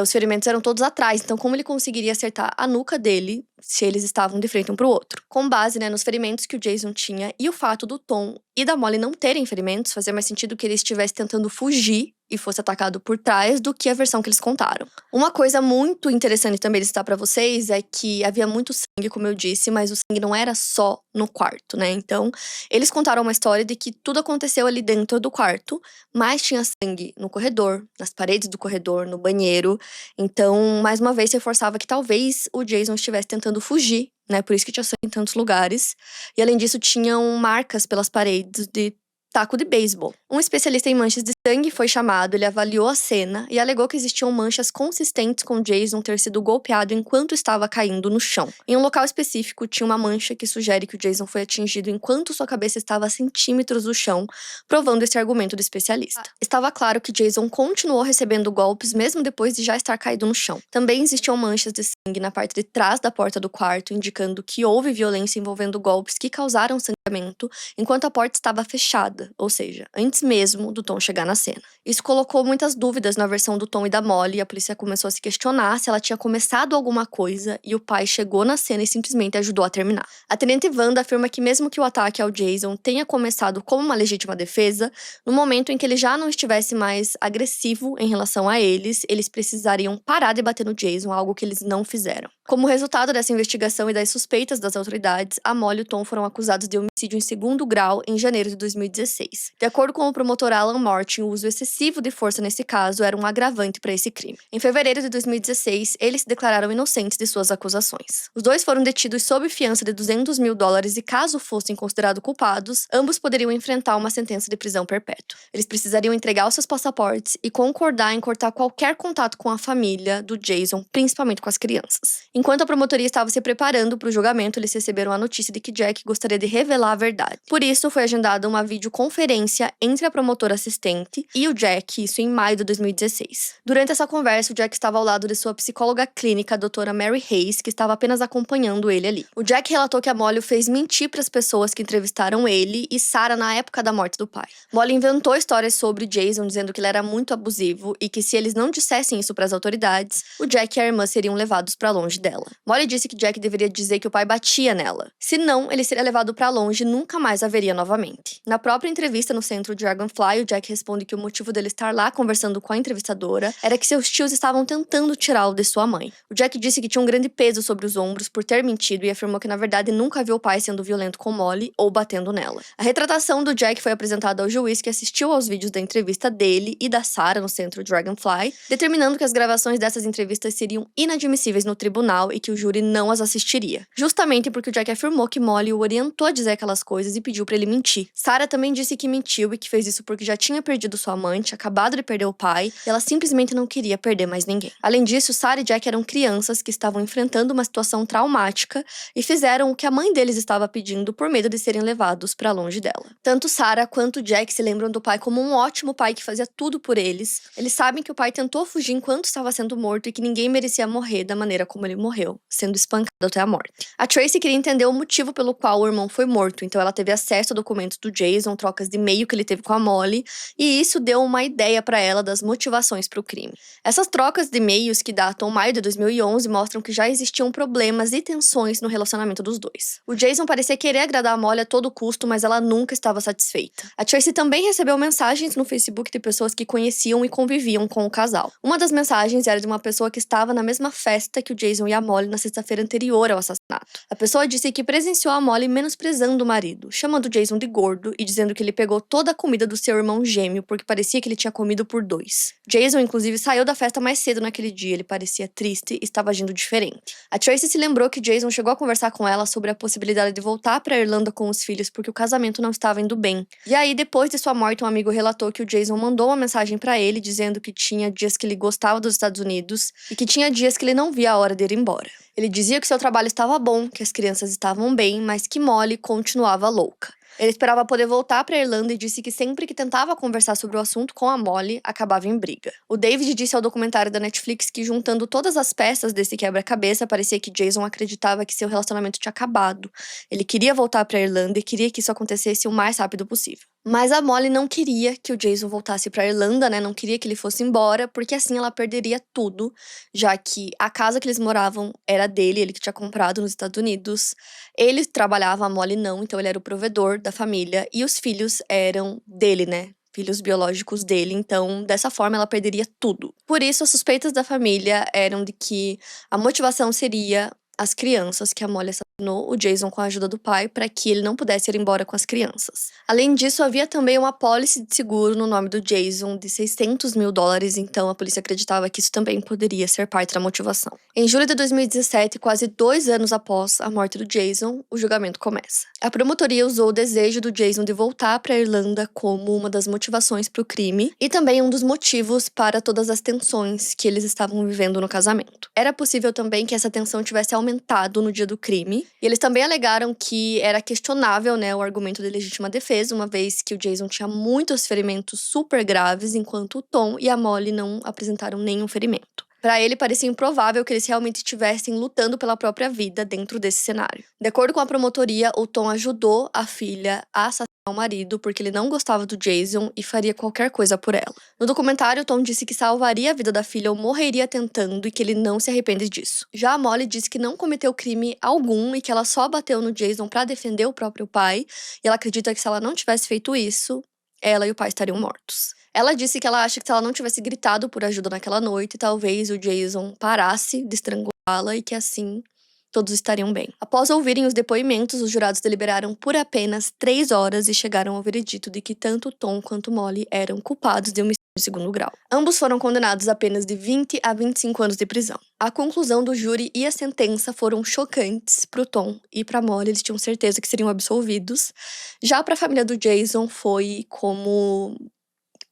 os ferimentos eram todos atrás. Então, como ele conseguiria acertar a nuca dele se eles estavam de frente um pro outro? Com base, né, nos ferimentos que o Jason tinha e o fato do Tom e da Molly não terem ferimentos, fazia mais sentido que ele estivesse tentando fugir e fosse atacado por trás do que a versão que eles contaram. Uma coisa muito interessante também de citar pra vocês é que havia muito sangue, como eu disse, mas o sangue não era só no quarto, né? Então, eles contaram uma história de que tudo aconteceu ali dentro do quarto, mas tinha sangue no corredor, nas paredes do corredor, no banheiro. Então, mais uma vez, reforçava que talvez o Jason estivesse tentando fugir, né? Por isso que tinha sangue em tantos lugares. E além disso, tinham marcas pelas paredes de taco de beisebol. Um especialista em manchas de sangue foi chamado, ele avaliou a cena e alegou que existiam manchas consistentes com Jason ter sido golpeado enquanto estava caindo no chão. Em um local específico, tinha uma mancha que sugere que o Jason foi atingido enquanto sua cabeça estava a centímetros do chão, provando esse argumento do especialista. Estava claro que Jason continuou recebendo golpes mesmo depois de já estar caído no chão. Também existiam manchas de sangue na parte de trás da porta do quarto, indicando que houve violência envolvendo golpes que causaram sangramento enquanto a porta estava fechada, ou seja, antes mesmo do Tom chegar na cena. Isso colocou muitas dúvidas na versão do Tom e da Molly, e a polícia começou a se questionar se ela tinha começado alguma coisa e o pai chegou na cena e simplesmente ajudou a terminar. A tenente Wanda afirma que mesmo que o ataque ao Jason tenha começado como uma legítima defesa, no momento em que ele já não estivesse mais agressivo em relação a eles precisariam parar de bater no Jason, algo que eles não fizeram. Como resultado dessa investigação e das suspeitas das autoridades, a Molly e o Tom foram acusados de homicídio em segundo grau em janeiro de 2016. De acordo com o promotor Alan Martin, o uso excessivo de força nesse caso era um agravante para esse crime. Em fevereiro de 2016, eles se declararam inocentes de suas acusações. Os dois foram detidos sob fiança de $200 mil e caso fossem considerados culpados, ambos poderiam enfrentar uma sentença de prisão perpétua. Eles precisariam entregar os seus passaportes e concordar em cortar qualquer contato com a família do Jason, principalmente com as crianças. Enquanto a promotoria estava se preparando para o julgamento, eles receberam a notícia de que Jack gostaria de revelar a verdade. Por isso, foi agendada uma videoconferência entre a promotora assistente e o Jack, isso em maio de 2016. Durante essa conversa, o Jack estava ao lado de sua psicóloga clínica, a doutora Mary Hayes, que estava apenas acompanhando ele ali. O Jack relatou que a Molly o fez mentir para as pessoas que entrevistaram ele e Sarah na época da morte do pai. Molly inventou histórias sobre Jason, dizendo que ele era muito abusivo e que se eles não dissessem isso para as autoridades, o Jack e a irmã seriam levados para longe dela. Molly disse que Jack deveria dizer que o pai batia nela. Se não, ele seria levado para longe e nunca mais a veria novamente. Na própria entrevista no centro Dragonfly, o Jack responde que o motivo dele estar lá conversando com a entrevistadora era que seus tios estavam tentando tirá-lo de sua mãe. O Jack disse que tinha um grande peso sobre os ombros por ter mentido e afirmou que na verdade nunca viu o pai sendo violento com Molly ou batendo nela. A retratação do Jack foi apresentada ao juiz que assistiu aos vídeos da entrevista dele e da Sarah no centro Dragonfly, determinando que as gravações dessas entrevistas seriam inadmissíveis no tribunal tribunal e que o júri não as assistiria. Justamente porque o Jack afirmou que Molly o orientou a dizer aquelas coisas e pediu pra ele mentir. Sarah também disse que mentiu e que fez isso porque já tinha perdido sua amante, acabado de perder o pai, e ela simplesmente não queria perder mais ninguém. Além disso, Sarah e Jack eram crianças que estavam enfrentando uma situação traumática e fizeram o que a mãe deles estava pedindo por medo de serem levados pra longe dela. Tanto Sarah quanto Jack se lembram do pai como um ótimo pai que fazia tudo por eles. Eles sabem que o pai tentou fugir enquanto estava sendo morto e que ninguém merecia morrer da maneira como ele morreu, sendo espancado até a morte. A Tracy queria entender o motivo pelo qual o irmão foi morto, então ela teve acesso a documentos do Jason, trocas de e-mail que ele teve com a Molly, e isso deu uma ideia pra ela das motivações pro crime. Essas trocas de e-mails que datam maio de 2011 mostram que já existiam problemas e tensões no relacionamento dos dois. O Jason parecia querer agradar a Molly a todo custo, mas ela nunca estava satisfeita. A Tracy também recebeu mensagens no Facebook de pessoas que conheciam e conviviam com o casal. Uma das mensagens era de uma pessoa que estava na mesma festa que o Jason e a Molly na sexta-feira anterior ao assassinato. A pessoa disse que presenciou a Molly menosprezando o marido, chamando o Jason de gordo e dizendo que ele pegou toda a comida do seu irmão gêmeo porque parecia que ele tinha comido por dois. Jason, inclusive, saiu da festa mais cedo naquele dia, ele parecia triste e estava agindo diferente. A Tracy se lembrou que Jason chegou a conversar com ela sobre a possibilidade de voltar pra Irlanda com os filhos porque o casamento não estava indo bem. E aí, depois de sua morte, um amigo relatou que o Jason mandou uma mensagem pra ele dizendo que tinha dias que ele gostava dos Estados Unidos e que tinha dias que ele não via a hora de ir embora. Ele dizia que seu trabalho estava bom, que as crianças estavam bem, mas que Molly continuava louca. Ele esperava poder voltar pra Irlanda e disse que sempre que tentava conversar sobre o assunto com a Molly, acabava em briga. O David disse ao documentário da Netflix que, juntando todas as peças desse quebra-cabeça, parecia que Jason acreditava que seu relacionamento tinha acabado. Ele queria voltar pra Irlanda e queria que isso acontecesse o mais rápido possível. Mas a Molly não queria que o Jason voltasse pra Irlanda, né? Não queria que ele fosse embora, porque assim ela perderia tudo, já que a casa que eles moravam era dele, ele que tinha comprado nos Estados Unidos. Ele trabalhava, a Molly não, então ele era o provedor da família, e os filhos eram dele, né? Filhos biológicos dele, então dessa forma ela perderia tudo. Por isso, as suspeitas da família eram de que a motivação seria as crianças, que a Molly assassinou o Jason com a ajuda do pai para que ele não pudesse ir embora com as crianças. Além disso, havia também uma apólice de seguro no nome do Jason de $600 mil, então a polícia acreditava que isso também poderia ser parte da motivação. Em julho de 2017, quase 2 anos após a morte do Jason, o julgamento começa. A promotoria usou o desejo do Jason de voltar para a Irlanda como uma das motivações para o crime e também um dos motivos para todas as tensões que eles estavam vivendo no casamento. Era possível também que essa tensão tivesse aumentado no dia do crime, e eles também alegaram que era questionável, né, o argumento de legítima defesa, uma vez que o Jason tinha muitos ferimentos super graves, enquanto o Tom e a Molly não apresentaram nenhum ferimento. Para ele, parecia improvável que eles realmente estivessem lutando pela própria vida dentro desse cenário. De acordo com a promotoria, o Tom ajudou a filha a assassinar o marido porque ele não gostava do Jason e faria qualquer coisa por ela. No documentário, o Tom disse que salvaria a vida da filha ou morreria tentando e que ele não se arrepende disso. Já a Molly disse que não cometeu crime algum e que ela só bateu no Jason para defender o próprio pai, e ela acredita que se ela não tivesse feito isso, ela e o pai estariam mortos. Ela disse que ela acha que se ela não tivesse gritado por ajuda naquela noite, talvez o Jason parasse de estrangulá-la e que assim todos estariam bem. Após ouvirem os depoimentos, os jurados deliberaram por apenas 3 horas e chegaram ao veredito de que tanto Tom quanto Molly eram culpados de homicídio de segundo grau. Ambos foram condenados a apenas de 20 a 25 anos de prisão. A conclusão do júri e a sentença foram chocantes pro Tom e pra Molly, eles tinham certeza que seriam absolvidos. Já pra família do Jason foi como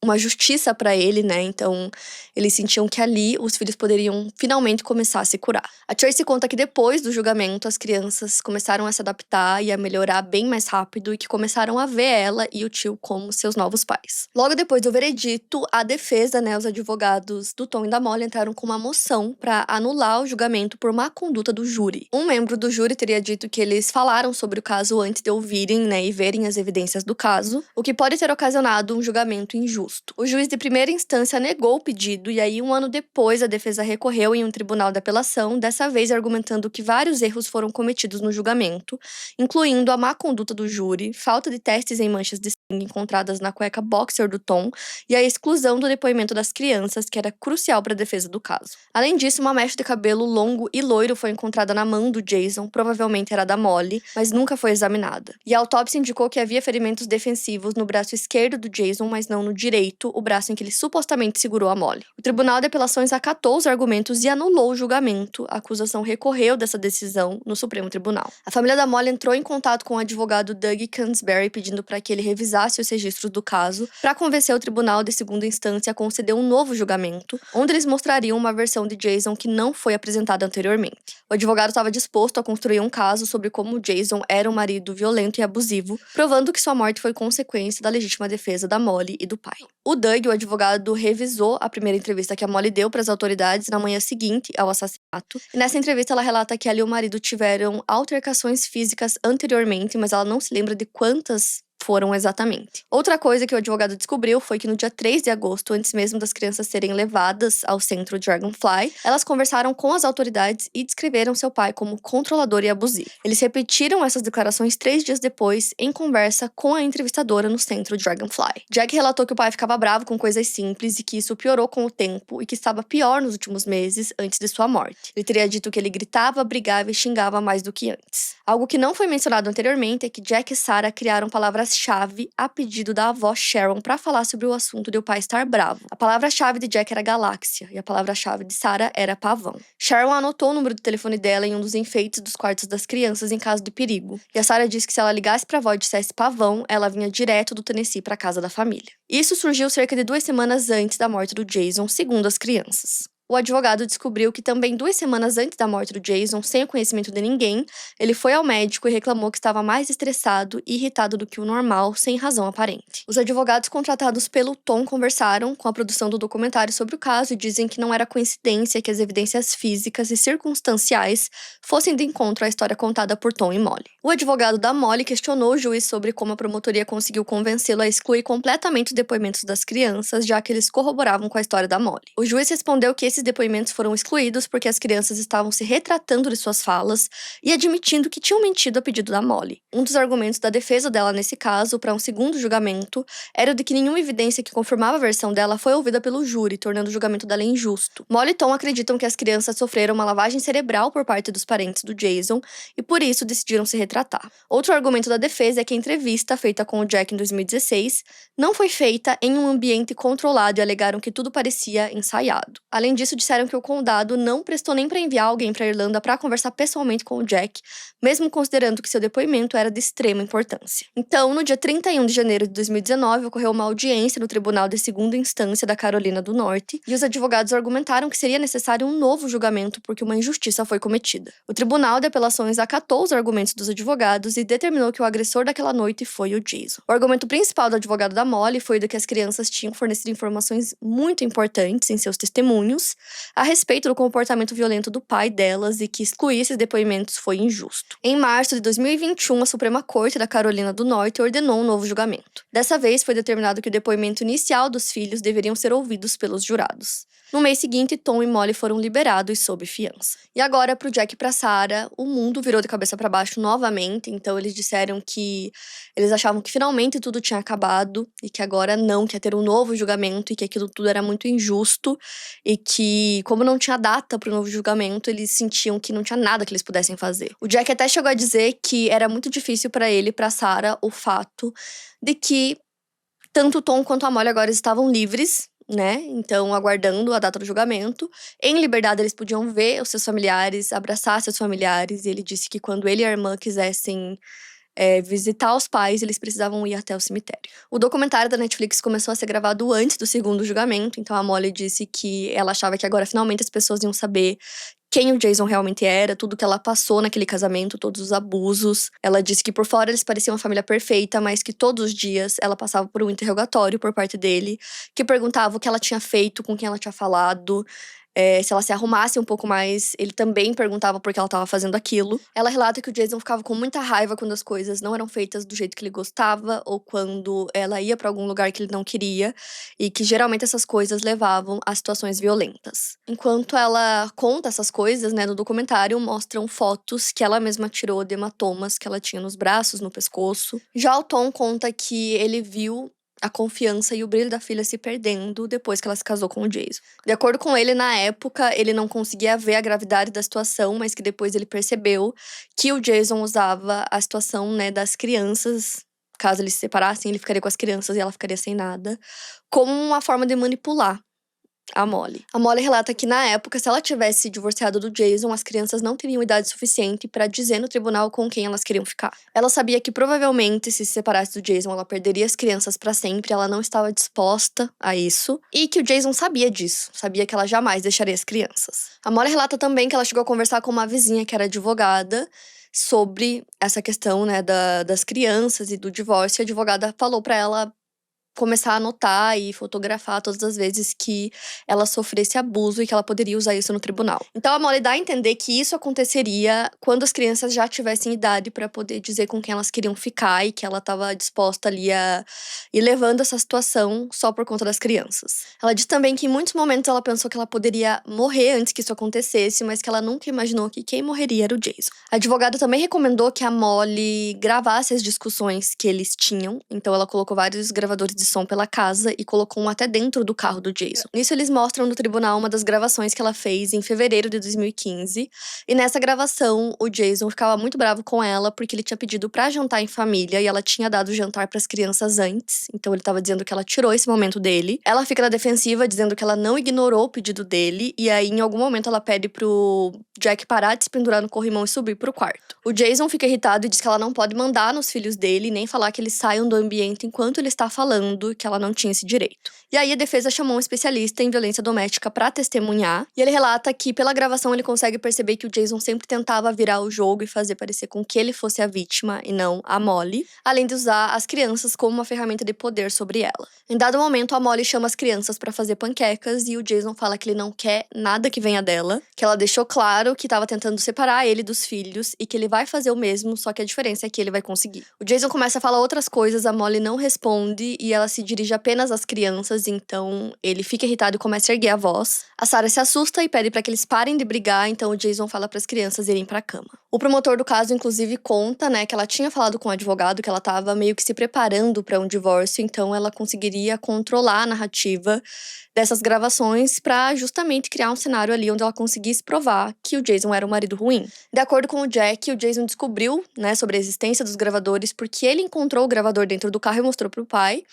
uma justiça pra ele, né? Então, eles sentiam que ali os filhos poderiam finalmente começar a se curar. A Tracy conta que depois do julgamento, as crianças começaram a se adaptar e a melhorar bem mais rápido e que começaram a ver ela e o tio como seus novos pais. Logo depois do veredito, a defesa, né, os advogados do Tom e da Molly entraram com uma moção pra anular o julgamento por má conduta do júri. Um membro do júri teria dito que eles falaram sobre o caso antes de ouvirem, né, e verem as evidências do caso, o que pode ter ocasionado um julgamento injusto. O juiz de primeira instância negou o pedido e aí 1 ano depois a defesa recorreu em um tribunal de apelação, dessa vez argumentando que vários erros foram cometidos no julgamento, incluindo a má conduta do júri, falta de testes em manchas de encontradas na cueca boxer do Tom e a exclusão do depoimento das crianças, que era crucial para a defesa do caso. Além disso, uma mecha de cabelo longo e loiro foi encontrada na mão do Jason, provavelmente era da Molly, mas nunca foi examinada. E a autópsia indicou que havia ferimentos defensivos no braço esquerdo do Jason, mas não no direito, o braço em que ele supostamente segurou a Molly. O Tribunal de Apelações acatou os argumentos e anulou o julgamento. A acusação recorreu dessa decisão no Supremo Tribunal. A família da Molly entrou em contato com o advogado Doug Kingsbury pedindo para que ele revisasse os registros do caso para convencer o tribunal de segunda instância a conceder um novo julgamento, onde eles mostrariam uma versão de Jason que não foi apresentada anteriormente. O advogado estava disposto a construir um caso sobre como Jason era um marido violento e abusivo, provando que sua morte foi consequência da legítima defesa da Molly e do pai. O Doug, o advogado, revisou a primeira entrevista que a Molly deu para as autoridades na manhã seguinte ao assassinato, e nessa entrevista ela relata que ela e o marido tiveram altercações físicas anteriormente, mas ela não se lembra de quantas foram exatamente. Outra coisa que o advogado descobriu foi que no dia 3 de agosto, antes mesmo das crianças serem levadas ao centro Dragonfly, elas conversaram com as autoridades e descreveram seu pai como controlador e abusivo. Eles repetiram essas declarações 3 dias depois, em conversa com a entrevistadora no centro Dragonfly. Jack relatou que o pai ficava bravo com coisas simples e que isso piorou com o tempo e que estava pior nos últimos meses antes de sua morte. Ele teria dito que ele gritava, brigava e xingava mais do que antes. Algo que não foi mencionado anteriormente é que Jack e Sarah criaram palavras-chave a pedido da avó Sharon para falar sobre o assunto de o pai estar bravo. A palavra-chave de Jack era galáxia e a palavra-chave de Sarah era pavão. Sharon anotou o número de telefone dela em um dos enfeites dos quartos das crianças em caso de perigo. E a Sarah disse que se ela ligasse para a avó e dissesse pavão, ela vinha direto do Tennessee para a casa da família. Isso surgiu cerca de 2 semanas antes da morte do Jason, segundo as crianças. O advogado descobriu que também 2 semanas antes da morte do Jason, sem o conhecimento de ninguém, ele foi ao médico e reclamou que estava mais estressado e irritado do que o normal, sem razão aparente. Os advogados contratados pelo Tom conversaram com a produção do documentário sobre o caso e dizem que não era coincidência que as evidências físicas e circunstanciais fossem de encontro à história contada por Tom e Molly. O advogado da Molly questionou o juiz sobre como a promotoria conseguiu convencê-lo a excluir completamente os depoimentos das crianças, já que eles corroboravam com a história da Molly. O juiz respondeu que esses depoimentos foram excluídos porque as crianças estavam se retratando de suas falas e admitindo que tinham mentido a pedido da Molly. Um dos argumentos da defesa dela nesse caso, para um segundo julgamento, era o de que nenhuma evidência que confirmava a versão dela foi ouvida pelo júri, tornando o julgamento dela injusto. Molly e Tom acreditam que as crianças sofreram uma lavagem cerebral por parte dos parentes do Jason e por isso decidiram se retratar. Outro argumento da defesa é que a entrevista feita com o Jack em 2016 não foi feita em um ambiente controlado e alegaram que tudo parecia ensaiado. Além disso, disseram que o condado não prestou nem para enviar alguém para a Irlanda para conversar pessoalmente com o Jack, mesmo considerando que seu depoimento era de extrema importância. Então, no dia 31 de janeiro de 2019, ocorreu uma audiência no Tribunal de Segunda Instância da Carolina do Norte e os advogados argumentaram que seria necessário um novo julgamento porque uma injustiça foi cometida. O Tribunal de Apelações acatou os argumentos dos advogados e determinou que o agressor daquela noite foi o Jason. O argumento principal do advogado da Molly foi de que as crianças tinham fornecido informações muito importantes em seus testemunhos a respeito do comportamento violento do pai delas e que excluir esses depoimentos foi injusto. Em março de 2021, a Suprema Corte da Carolina do Norte ordenou um novo julgamento. Dessa vez, foi determinado que o depoimento inicial dos filhos deveriam ser ouvidos pelos jurados. No mês seguinte, Tom e Molly foram liberados sob fiança. E agora, pro Jack e pra Sarah, o mundo virou de cabeça para baixo novamente, então eles disseram que eles achavam que finalmente tudo tinha acabado e que agora não, que ia ter um novo julgamento e que aquilo tudo era muito injusto e que, como não tinha data pro novo julgamento, eles sentiam que não tinha nada que eles pudessem fazer. O Jack até chegou a dizer que era muito difícil para ele e pra Sarah o fato de que tanto o Tom quanto a Molly agora estavam livres, né? Então, aguardando a data do julgamento. Em liberdade, eles podiam ver os seus familiares, abraçar seus familiares. E ele disse que quando ele e a irmã quisessem visitar os pais, eles precisavam ir até o cemitério. O documentário da Netflix começou a ser gravado antes do segundo julgamento. Então, a Molly disse que ela achava que agora, finalmente, as pessoas iam saber quem o Jason realmente era, tudo que ela passou naquele casamento, todos os abusos. Ela disse que por fora eles pareciam uma família perfeita, mas que todos os dias ela passava por um interrogatório por parte dele, que perguntava o que ela tinha feito, com quem ela tinha falado, Se ela se arrumasse um pouco mais, ele também perguntava por que ela estava fazendo aquilo. Ela relata que o Jason ficava com muita raiva quando as coisas não eram feitas do jeito que ele gostava ou quando ela ia pra algum lugar que ele não queria e que geralmente essas coisas levavam a situações violentas. Enquanto ela conta essas coisas, né, no documentário mostram fotos que ela mesma tirou de hematomas que ela tinha nos braços, no pescoço. Já o Tom conta que ele viu a confiança e o brilho da filha se perdendo depois que ela se casou com o Jason. De acordo com ele, na época, ele não conseguia ver a gravidade da situação, mas que depois ele percebeu que o Jason usava a situação, né, das crianças. Caso eles se separassem, ele ficaria com as crianças e ela ficaria sem nada, como uma forma de manipular a Molly. A Molly relata que, na época, se ela tivesse se divorciado do Jason, as crianças não teriam idade suficiente pra dizer no tribunal com quem elas queriam ficar. Ela sabia que, provavelmente, se separasse do Jason, ela perderia as crianças pra sempre. Ela não estava disposta a isso. E que o Jason sabia disso. Sabia que ela jamais deixaria as crianças. A Molly relata também que ela chegou a conversar com uma vizinha que era advogada sobre essa questão, né, das crianças e do divórcio. E a advogada falou pra ela começar a anotar e fotografar todas as vezes que ela sofresse abuso e que ela poderia usar isso no tribunal. Então a Molly dá a entender que isso aconteceria quando as crianças já tivessem idade pra poder dizer com quem elas queriam ficar e que ela estava disposta ali a ir levando essa situação só por conta das crianças. Ela diz também que em muitos momentos ela pensou que ela poderia morrer antes que isso acontecesse, mas que ela nunca imaginou que quem morreria era o Jason. A advogada também recomendou que a Molly gravasse as discussões que eles tinham, então ela colocou vários gravadores de som pela casa e colocou um até dentro do carro do Jason. Nisso eles mostram no tribunal uma das gravações que ela fez em fevereiro de 2015. E nessa gravação, o Jason ficava muito bravo com ela porque ele tinha pedido pra jantar em família e ela tinha dado o jantar pras crianças antes. Então ele tava dizendo que ela tirou esse momento dele. Ela fica na defensiva dizendo que ela não ignorou o pedido dele e aí em algum momento ela pede pro Jack parar de se pendurar no corrimão e subir pro quarto. O Jason fica irritado e diz que ela não pode mandar nos filhos dele nem falar que eles saiam do ambiente enquanto ele está falando que ela não tinha esse direito. E aí a defesa chamou um especialista em violência doméstica pra testemunhar, e ele relata que pela gravação ele consegue perceber que o Jason sempre tentava virar o jogo e fazer parecer com que ele fosse a vítima e não a Molly, além de usar as crianças como uma ferramenta de poder sobre ela. Em dado momento, a Molly chama as crianças pra fazer panquecas e o Jason fala que ele não quer nada que venha dela, que ela deixou claro que estava tentando separar ele dos filhos e que ele vai fazer o mesmo, só que a diferença é que ele vai conseguir. O Jason começa a falar outras coisas, a Molly não responde e ela se dirige apenas às crianças, então ele fica irritado e começa a erguer a voz. A Sarah se assusta e pede pra que eles parem de brigar, então o Jason fala pras crianças irem pra cama. O promotor do caso, inclusive, conta, né, que ela tinha falado com o advogado que ela tava meio que se preparando pra um divórcio, então ela conseguiria controlar a narrativa dessas gravações pra justamente criar um cenário ali onde ela conseguisse provar que o Jason era um marido ruim. De acordo com o Jack, o Jason descobriu, né, sobre a existência dos gravadores porque ele encontrou o gravador dentro do carro e mostrou pro pai.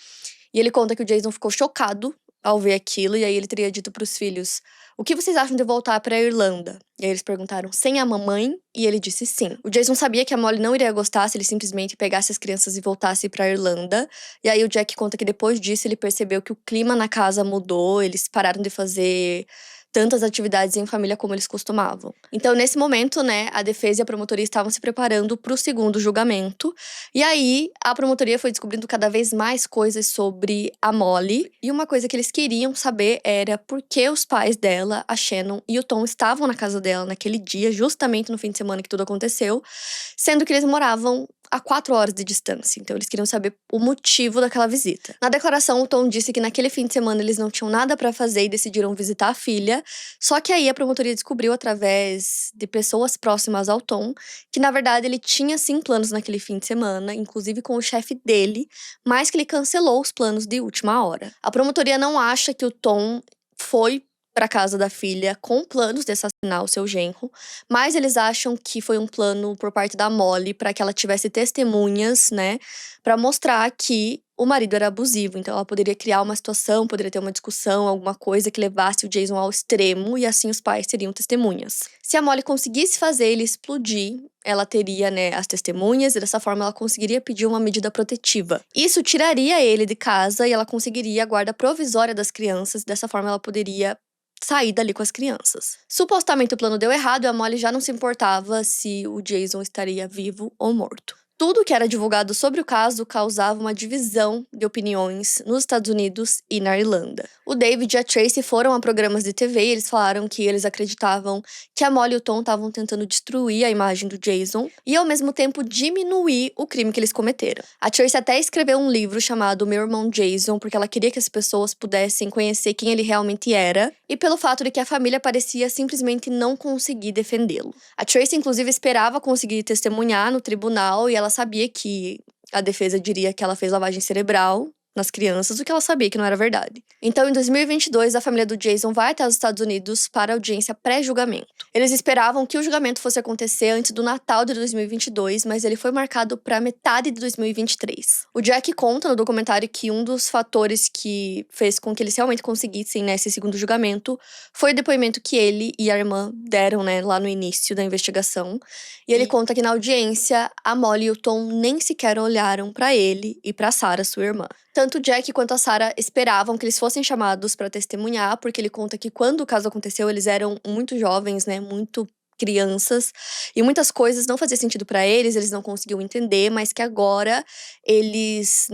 E ele conta que o Jason ficou chocado ao ver aquilo, e aí ele teria dito pros filhos: "O que vocês acham de voltar pra Irlanda?" E aí eles perguntaram: "Sem a mamãe?" E ele disse sim. O Jason sabia que a Molly não iria gostar se ele simplesmente pegasse as crianças e voltasse pra Irlanda. E aí o Jack conta que depois disso ele percebeu que o clima na casa mudou, eles pararam de fazer tantas atividades em família como eles costumavam. Então, nesse momento, né, a defesa e a promotoria estavam se preparando pro segundo julgamento. E aí, a promotoria foi descobrindo cada vez mais coisas sobre a Molly. E uma coisa que eles queriam saber era por que os pais dela, a Shannon e o Tom, estavam na casa dela naquele dia, justamente no fim de semana que tudo aconteceu, sendo que eles moravam a 4 horas de distância. Então, eles queriam saber o motivo daquela visita. Na declaração, o Tom disse que naquele fim de semana eles não tinham nada pra fazer e decidiram visitar a filha. Só que aí a promotoria descobriu, através de pessoas próximas ao Tom, que na verdade ele tinha sim planos naquele fim de semana, inclusive com o chefe dele, mas que ele cancelou os planos de última hora. A promotoria não acha que o Tom foi pra casa da filha com planos de assassinar o seu genro, mas eles acham que foi um plano por parte da Molly pra que ela tivesse testemunhas, né, pra mostrar que o marido era abusivo. Então ela poderia criar uma situação, poderia ter uma discussão, alguma coisa que levasse o Jason ao extremo e assim os pais seriam testemunhas. Se a Molly conseguisse fazer ele explodir, ela teria, né, as testemunhas e dessa forma ela conseguiria pedir uma medida protetiva. Isso tiraria ele de casa e ela conseguiria a guarda provisória das crianças, dessa forma ela poderia sair dali com as crianças. Supostamente o plano deu errado e a Molly já não se importava se o Jason estaria vivo ou morto. Tudo que era divulgado sobre o caso causava uma divisão de opiniões nos Estados Unidos e na Irlanda. O David e a Tracy foram a programas de TV e eles falaram que eles acreditavam que a Molly e o Tom estavam tentando destruir a imagem do Jason e, ao mesmo tempo, diminuir o crime que eles cometeram. A Tracy até escreveu um livro chamado Meu Irmão Jason, porque ela queria que as pessoas pudessem conhecer quem ele realmente era e pelo fato de que a família parecia simplesmente não conseguir defendê-lo. A Tracy, inclusive, esperava conseguir testemunhar no tribunal e ela sabia que a defesa diria que ela fez lavagem cerebral nas crianças, o que ela sabia que não era verdade. Então, em 2022, a família do Jason vai até os Estados Unidos para audiência pré-julgamento. Eles esperavam que o julgamento fosse acontecer antes do Natal de 2022, mas ele foi marcado para metade de 2023. O Jack conta no documentário que um dos fatores que fez com que eles realmente conseguissem, esse segundo julgamento foi o depoimento que ele e a irmã deram, lá no início da investigação. E ele conta que na audiência, a Molly e o Tom nem sequer olharam para ele e para Sarah, sua irmã. Tanto o Jack quanto a Sarah esperavam que eles fossem chamados para testemunhar, porque ele conta que quando o caso aconteceu, eles eram muito jovens, muito crianças, e muitas coisas não faziam sentido para eles não conseguiam entender, mas que agora eles,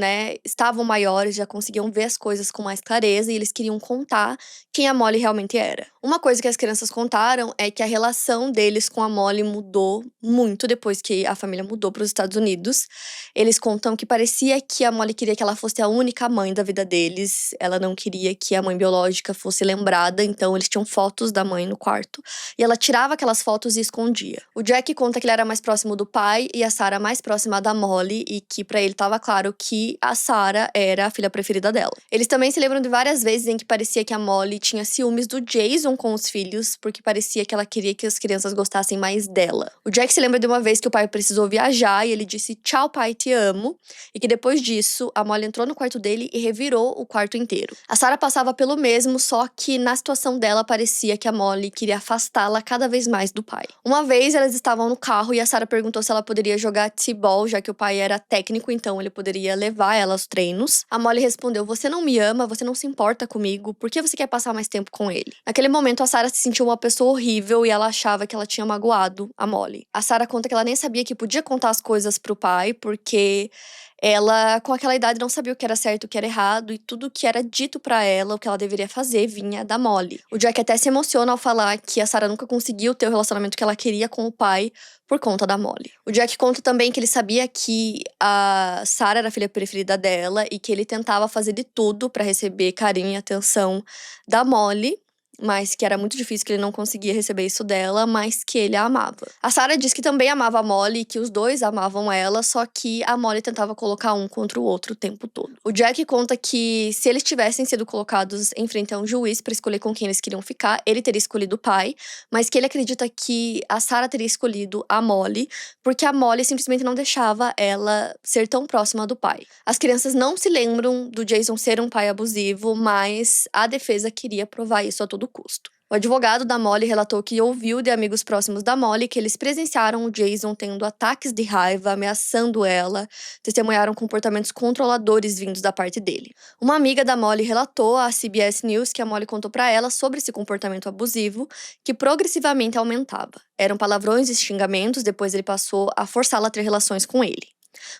estavam maiores, já conseguiam ver as coisas com mais clareza e eles queriam contar quem a Molly realmente era. Uma coisa que as crianças contaram é que a relação deles com a Molly mudou muito depois que a família mudou para os Estados Unidos. Eles contam que parecia que a Molly queria que ela fosse a única mãe da vida deles, ela não queria que a mãe biológica fosse lembrada, então eles tinham fotos da mãe no quarto, e ela tirava aquelas fotos e escondia. O Jack conta que ele era mais próximo do pai e a Sarah mais próxima da Molly e que pra ele tava claro que a Sarah era a filha preferida dela. Eles também se lembram de várias vezes em que parecia que a Molly tinha ciúmes do Jason com os filhos, porque parecia que ela queria que as crianças gostassem mais dela. O Jack se lembra de uma vez que o pai precisou viajar e ele disse "Tchau, pai, te amo", e que depois disso, a Molly entrou no quarto dele e revirou o quarto inteiro. A Sarah passava pelo mesmo, só que na situação dela parecia que a Molly queria afastá-la cada vez mais do pai. Uma vez elas estavam no carro e a Sarah perguntou se ela poderia jogar t-ball, já que o pai era técnico, então ele poderia levar ela aos treinos. A Molly respondeu: "Você não me ama, você não se importa comigo, por que você quer passar mais tempo com ele?" Naquele momento a Sarah se sentiu uma pessoa horrível e ela achava que ela tinha magoado a Molly. A Sarah conta que ela nem sabia que podia contar as coisas pro pai, porque ela, com aquela idade, não sabia o que era certo e o que era errado, e tudo que era dito pra ela, o que ela deveria fazer, vinha da Molly. O Jack até se emociona ao falar que a Sarah nunca conseguiu ter o relacionamento que ela queria com o pai por conta da Molly. O Jack conta também que ele sabia que a Sarah era a filha preferida dela e que ele tentava fazer de tudo pra receber carinho e atenção da Molly, mas que era muito difícil, que ele não conseguia receber isso dela, mas que ele a amava. A Sarah diz que também amava a Molly, que os dois amavam ela, só que a Molly tentava colocar um contra o outro o tempo todo. O Jack conta que se eles tivessem sido colocados em frente a um juiz para escolher com quem eles queriam ficar, ele teria escolhido o pai, mas que ele acredita que a Sarah teria escolhido a Molly, porque a Molly simplesmente não deixava ela ser tão próxima do pai. As crianças não se lembram do Jason ser um pai abusivo, mas a defesa queria provar isso a todo custo. O advogado da Molly relatou que ouviu de amigos próximos da Molly que eles presenciaram o Jason tendo ataques de raiva, ameaçando ela, testemunharam comportamentos controladores vindos da parte dele. Uma amiga da Molly relatou à CBS News que a Molly contou pra ela sobre esse comportamento abusivo, que progressivamente aumentava. Eram palavrões e xingamentos, depois ele passou a forçá-la a ter relações com ele.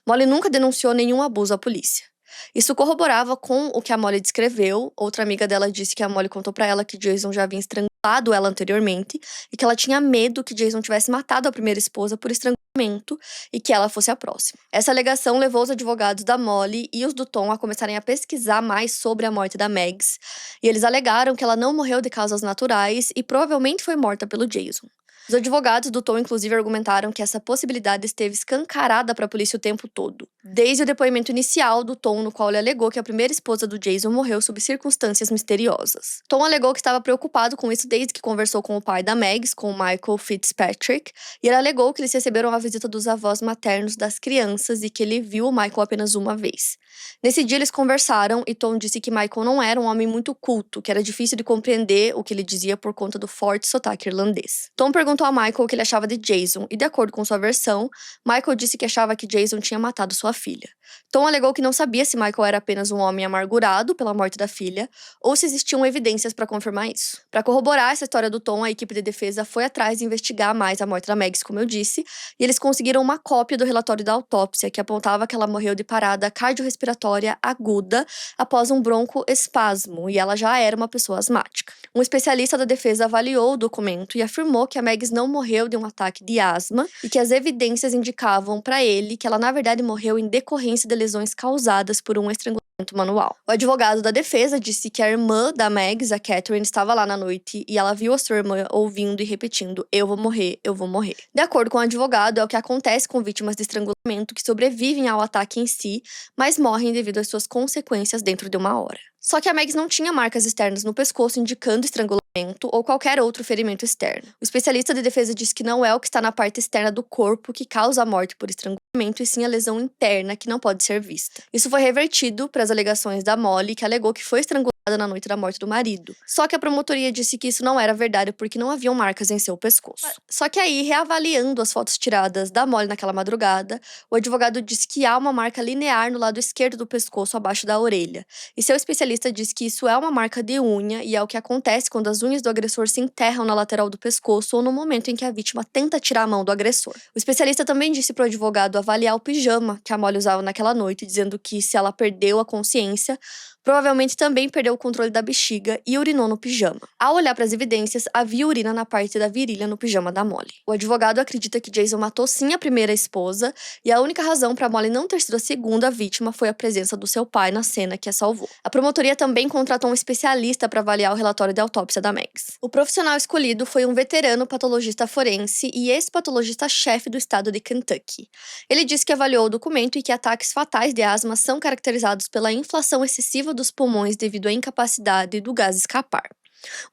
Molly nunca denunciou nenhum abuso à polícia. Isso corroborava com o que a Molly descreveu. Outra amiga dela disse que a Molly contou pra ela que Jason já havia estrangulado ela anteriormente e que ela tinha medo que Jason tivesse matado a primeira esposa por estrangulamento e que ela fosse a próxima. Essa alegação levou os advogados da Molly e os do Tom a começarem a pesquisar mais sobre a morte da Megs, e eles alegaram que ela não morreu de causas naturais e provavelmente foi morta pelo Jason. Os advogados do Tom, inclusive, argumentaram que essa possibilidade esteve escancarada para a polícia o tempo todo. Desde o depoimento inicial do Tom, no qual ele alegou que a primeira esposa do Jason morreu sob circunstâncias misteriosas. Tom alegou que estava preocupado com isso desde que conversou com o pai da Megs, com o Michael Fitzpatrick, e ele alegou que eles receberam a visita dos avós maternos das crianças e que ele viu o Michael apenas uma vez. Nesse dia eles conversaram e Tom disse que Michael não era um homem muito culto, que era difícil de compreender o que ele dizia por conta do forte sotaque irlandês. Tom perguntou a Michael o que ele achava de Jason e, de acordo com sua versão, Michael disse que achava que Jason tinha matado sua filha. Tom alegou que não sabia se Michael era apenas um homem amargurado pela morte da filha ou se existiam evidências para confirmar isso. Para corroborar essa história do Tom, a equipe de defesa foi atrás de investigar mais a morte da Megs, como eu disse, e eles conseguiram uma cópia do relatório da autópsia que apontava que ela morreu de parada cardiorrespiratória aguda após um broncoespasmo, e ela já era uma pessoa asmática. Um especialista da defesa avaliou o documento e afirmou que a Megs não morreu de um ataque de asma e que as evidências indicavam para ele que ela na verdade morreu em decorrência de lesões causadas por um estrangulamento manual. O advogado da defesa disse que a irmã da Megs, a Catherine, estava lá na noite e ela viu a sua irmã ouvindo e repetindo: "Eu vou morrer, eu vou morrer". De acordo com o advogado, é o que acontece com vítimas de estrangulamento que sobrevivem ao ataque em si, mas morrem devido às suas consequências dentro de uma hora. Só que a Megs não tinha marcas externas no pescoço indicando estrangulamento ou qualquer outro ferimento externo. O especialista de defesa disse que não é o que está na parte externa do corpo que causa a morte por estrangulamento, e sim a lesão interna que não pode ser vista. Isso foi revertido para as alegações da Molly, que alegou que foi estrangulada na noite da morte do marido. Só que a promotoria disse que isso não era verdade porque não haviam marcas em seu pescoço. Só que aí, reavaliando as fotos tiradas da Molly naquela madrugada, o advogado disse que há uma marca linear no lado esquerdo do pescoço abaixo da orelha. E seu especialista diz que isso é uma marca de unha e é o que acontece quando as unhas do agressor se enterram na lateral do pescoço ou no momento em que a vítima tenta tirar a mão do agressor. O especialista também disse para o advogado avaliar o pijama que a Molly usava naquela noite, dizendo que se ela perdeu a consciência, provavelmente também perdeu o controle da bexiga e urinou no pijama. Ao olhar para as evidências, havia urina na parte da virilha no pijama da Molly. O advogado acredita que Jason matou sim a primeira esposa e a única razão para Molly não ter sido a segunda vítima foi a presença do seu pai na cena que a salvou. A promotoria também contratou um especialista para avaliar o relatório de autópsia da Megs. O profissional escolhido foi um veterano patologista forense e ex-patologista-chefe do estado de Kentucky. Ele disse que avaliou o documento e que ataques fatais de asma são caracterizados pela inflação excessiva dos pulmões devido à incapacidade do gás escapar.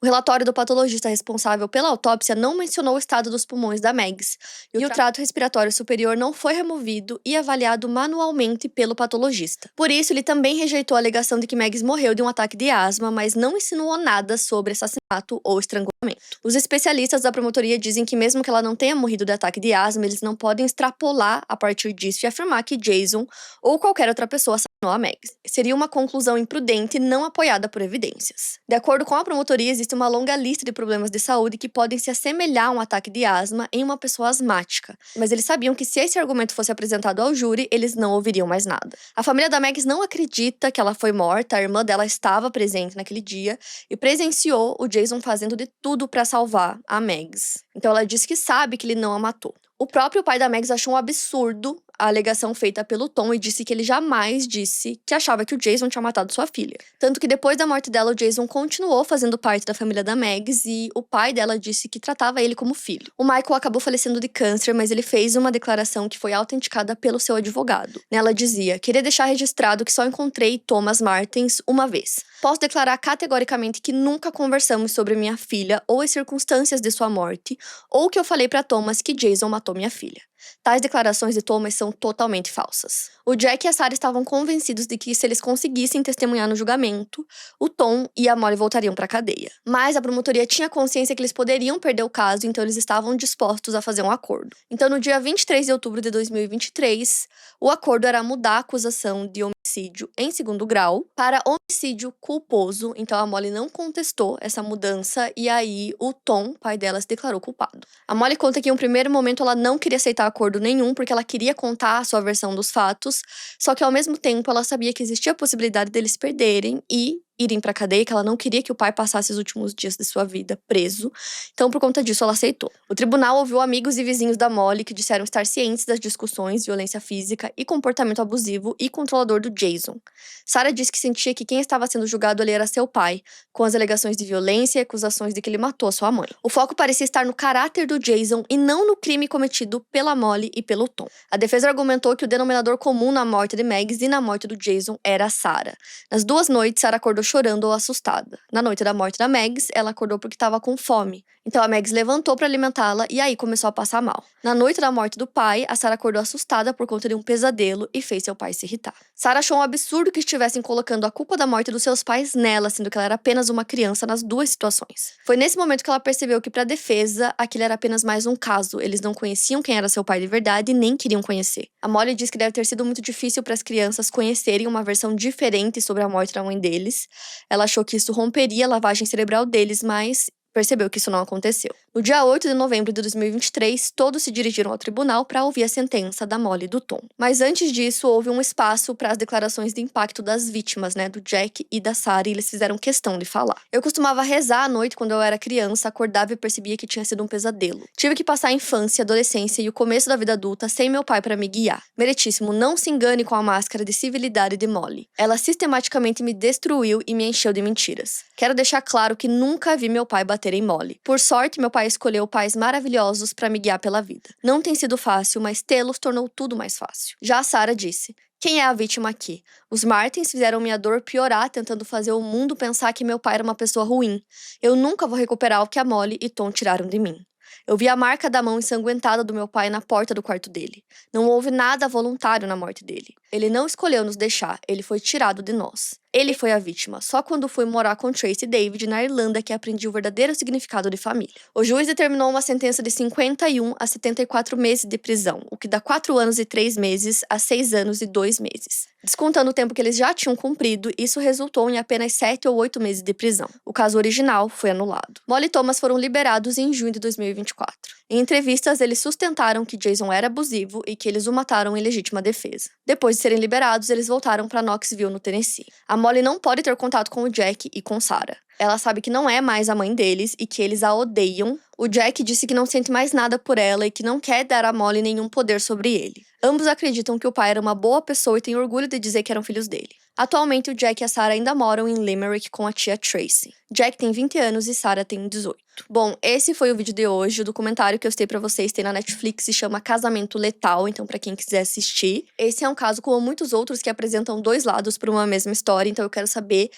O relatório do patologista responsável pela autópsia não mencionou o estado dos pulmões da Megs, e o trato respiratório superior não foi removido e avaliado manualmente pelo patologista. Por isso, ele também rejeitou a alegação de que Megs morreu de um ataque de asma, mas não insinuou nada sobre assassinato ou estrangulamento. Os especialistas da promotoria dizem que mesmo que ela não tenha morrido de ataque de asma, eles não podem extrapolar a partir disso e afirmar que Jason ou qualquer outra pessoa assassinou a Megs. Seria uma conclusão imprudente e não apoiada por evidências. De acordo com a promotoria, existe uma longa lista de problemas de saúde que podem se assemelhar a um ataque de asma em uma pessoa asmática, mas eles sabiam que se esse argumento fosse apresentado ao júri, eles não ouviriam mais nada. A família da Megs não acredita que ela foi morta, a irmã dela estava presente naquele dia e presenciou o Jason fazendo de tudo para salvar a Megs. Então ela diz que sabe que ele não a matou. O próprio pai da Megs achou um absurdo a alegação feita pelo Tom e disse que ele jamais disse que achava que o Jason tinha matado sua filha. Tanto que depois da morte dela, o Jason continuou fazendo parte da família da Megs e o pai dela disse que tratava ele como filho. O Michael acabou falecendo de câncer, mas ele fez uma declaração que foi autenticada pelo seu advogado. Nela dizia: "Queria deixar registrado que só encontrei Thomas Martens uma vez. Posso declarar categoricamente que nunca conversamos sobre minha filha ou as circunstâncias de sua morte, ou que eu falei para Thomas que Jason matou minha filha." Tais declarações de Thomas são totalmente falsas. O Jack e a Sarah estavam convencidos de que se eles conseguissem testemunhar no julgamento, o Tom e a Molly voltariam para a cadeia. Mas a promotoria tinha consciência que eles poderiam perder o caso, então eles estavam dispostos a fazer um acordo. Então, no dia 23 de outubro de 2023, o acordo era mudar a acusação de homicídio em segundo grau para homicídio culposo. Então a Molly não contestou essa mudança e aí o Tom, pai dela, se declarou culpado. A Molly conta que em um primeiro momento ela não queria aceitar acordo nenhum porque ela queria contar a sua versão dos fatos, só que ao mesmo tempo ela sabia que existia a possibilidade deles perderem e irem pra cadeia, que ela não queria que o pai passasse os últimos dias de sua vida preso. Então, por conta disso, ela aceitou. O tribunal ouviu amigos e vizinhos da Molly que disseram estar cientes das discussões, violência física e comportamento abusivo e controlador do Jason. Sarah disse que sentia que quem estava sendo julgado ali era seu pai, com as alegações de violência e acusações de que ele matou a sua mãe. O foco parecia estar no caráter do Jason e não no crime cometido pela Molly e pelo Tom. A defesa argumentou que o denominador comum na morte de Megs e na morte do Jason era a Sarah. Nas duas noites, Sarah acordou chorando ou assustada. Na noite da morte da Megs, ela acordou porque estava com fome. Então a Megs levantou para alimentá-la e aí começou a passar mal. Na noite da morte do pai, a Sarah acordou assustada por conta de um pesadelo e fez seu pai se irritar. Sarah achou um absurdo que estivessem colocando a culpa da morte dos seus pais nela, sendo que ela era apenas uma criança nas duas situações. Foi nesse momento que ela percebeu que, para defesa, aquele era apenas mais um caso. Eles não conheciam quem era seu pai de verdade e nem queriam conhecer. A Molly diz que deve ter sido muito difícil para as crianças conhecerem uma versão diferente sobre a morte da mãe deles. Ela achou que isso romperia a lavagem cerebral deles, mas percebeu que isso não aconteceu. No dia 8 de novembro de 2023, todos se dirigiram ao tribunal para ouvir a sentença da Molly e do Tom. Mas antes disso, houve um espaço para as declarações de impacto das vítimas, do Jack e da Sarah, e eles fizeram questão de falar. Eu costumava rezar à noite quando eu era criança, acordava e percebia que tinha sido um pesadelo. Tive que passar a infância, adolescência e o começo da vida adulta sem meu pai para me guiar. Meritíssimo, não se engane com a máscara de civilidade de Molly. Ela sistematicamente me destruiu e me encheu de mentiras. Quero deixar claro que nunca vi meu pai bater em Molly. Por sorte, meu pai escolheu pais maravilhosos para me guiar pela vida. Não tem sido fácil, mas tê-los tornou tudo mais fácil. Já a Sarah disse: quem é a vítima aqui? Os Martins fizeram minha dor piorar tentando fazer o mundo pensar que meu pai era uma pessoa ruim. Eu nunca vou recuperar o que a Molly e Tom tiraram de mim. Eu vi a marca da mão ensanguentada do meu pai na porta do quarto dele. Não houve nada voluntário na morte dele. Ele não escolheu nos deixar, ele foi tirado de nós. Ele foi a vítima. Só quando fui morar com Tracy e David na Irlanda que aprendi o verdadeiro significado de família. O juiz determinou uma sentença de 51 a 74 meses de prisão, o que dá 4 anos e 3 meses a 6 anos e 2 meses. Descontando o tempo que eles já tinham cumprido, isso resultou em apenas 7 ou 8 meses de prisão. O caso original foi anulado. Molly e Thomas foram liberados em junho de 2024. Em entrevistas, eles sustentaram que Jason era abusivo e que eles o mataram em legítima defesa. Depois de serem liberados, eles voltaram para Knoxville, no Tennessee. A Molly não pode ter contato com o Jack e com Sarah. Ela sabe que não é mais a mãe deles e que eles a odeiam. O Jack disse que não sente mais nada por ela e que não quer dar a Molly nenhum poder sobre ele. Ambos acreditam que o pai era uma boa pessoa e têm orgulho de dizer que eram filhos dele. Atualmente, o Jack e a Sarah ainda moram em Limerick com a tia Tracy. Jack tem 20 anos e Sarah tem 18. Bom, esse foi o vídeo de hoje. O documentário que eu citei pra vocês tem na Netflix, se chama Casamento Letal, então pra quem quiser assistir. Esse é um caso como muitos outros que apresentam dois lados para uma mesma história, então eu quero saber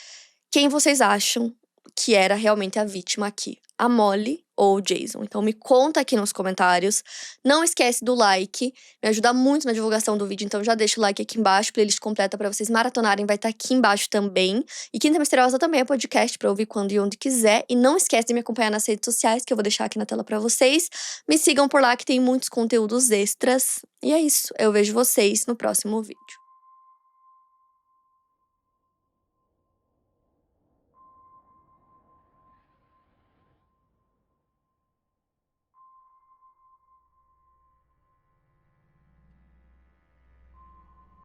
quem vocês acham que era realmente a vítima aqui, a Molly ou o Jason. Então me conta aqui nos comentários. Não esquece do like, me ajuda muito na divulgação do vídeo, então já deixa o like aqui embaixo, playlist completa pra vocês maratonarem, vai estar aqui embaixo também. E Quinta Misteriosa também é podcast pra ouvir quando e onde quiser. E não esquece de me acompanhar nas redes sociais, que eu vou deixar aqui na tela pra vocês. Me sigam por lá que tem muitos conteúdos extras. E é isso, eu vejo vocês no próximo vídeo.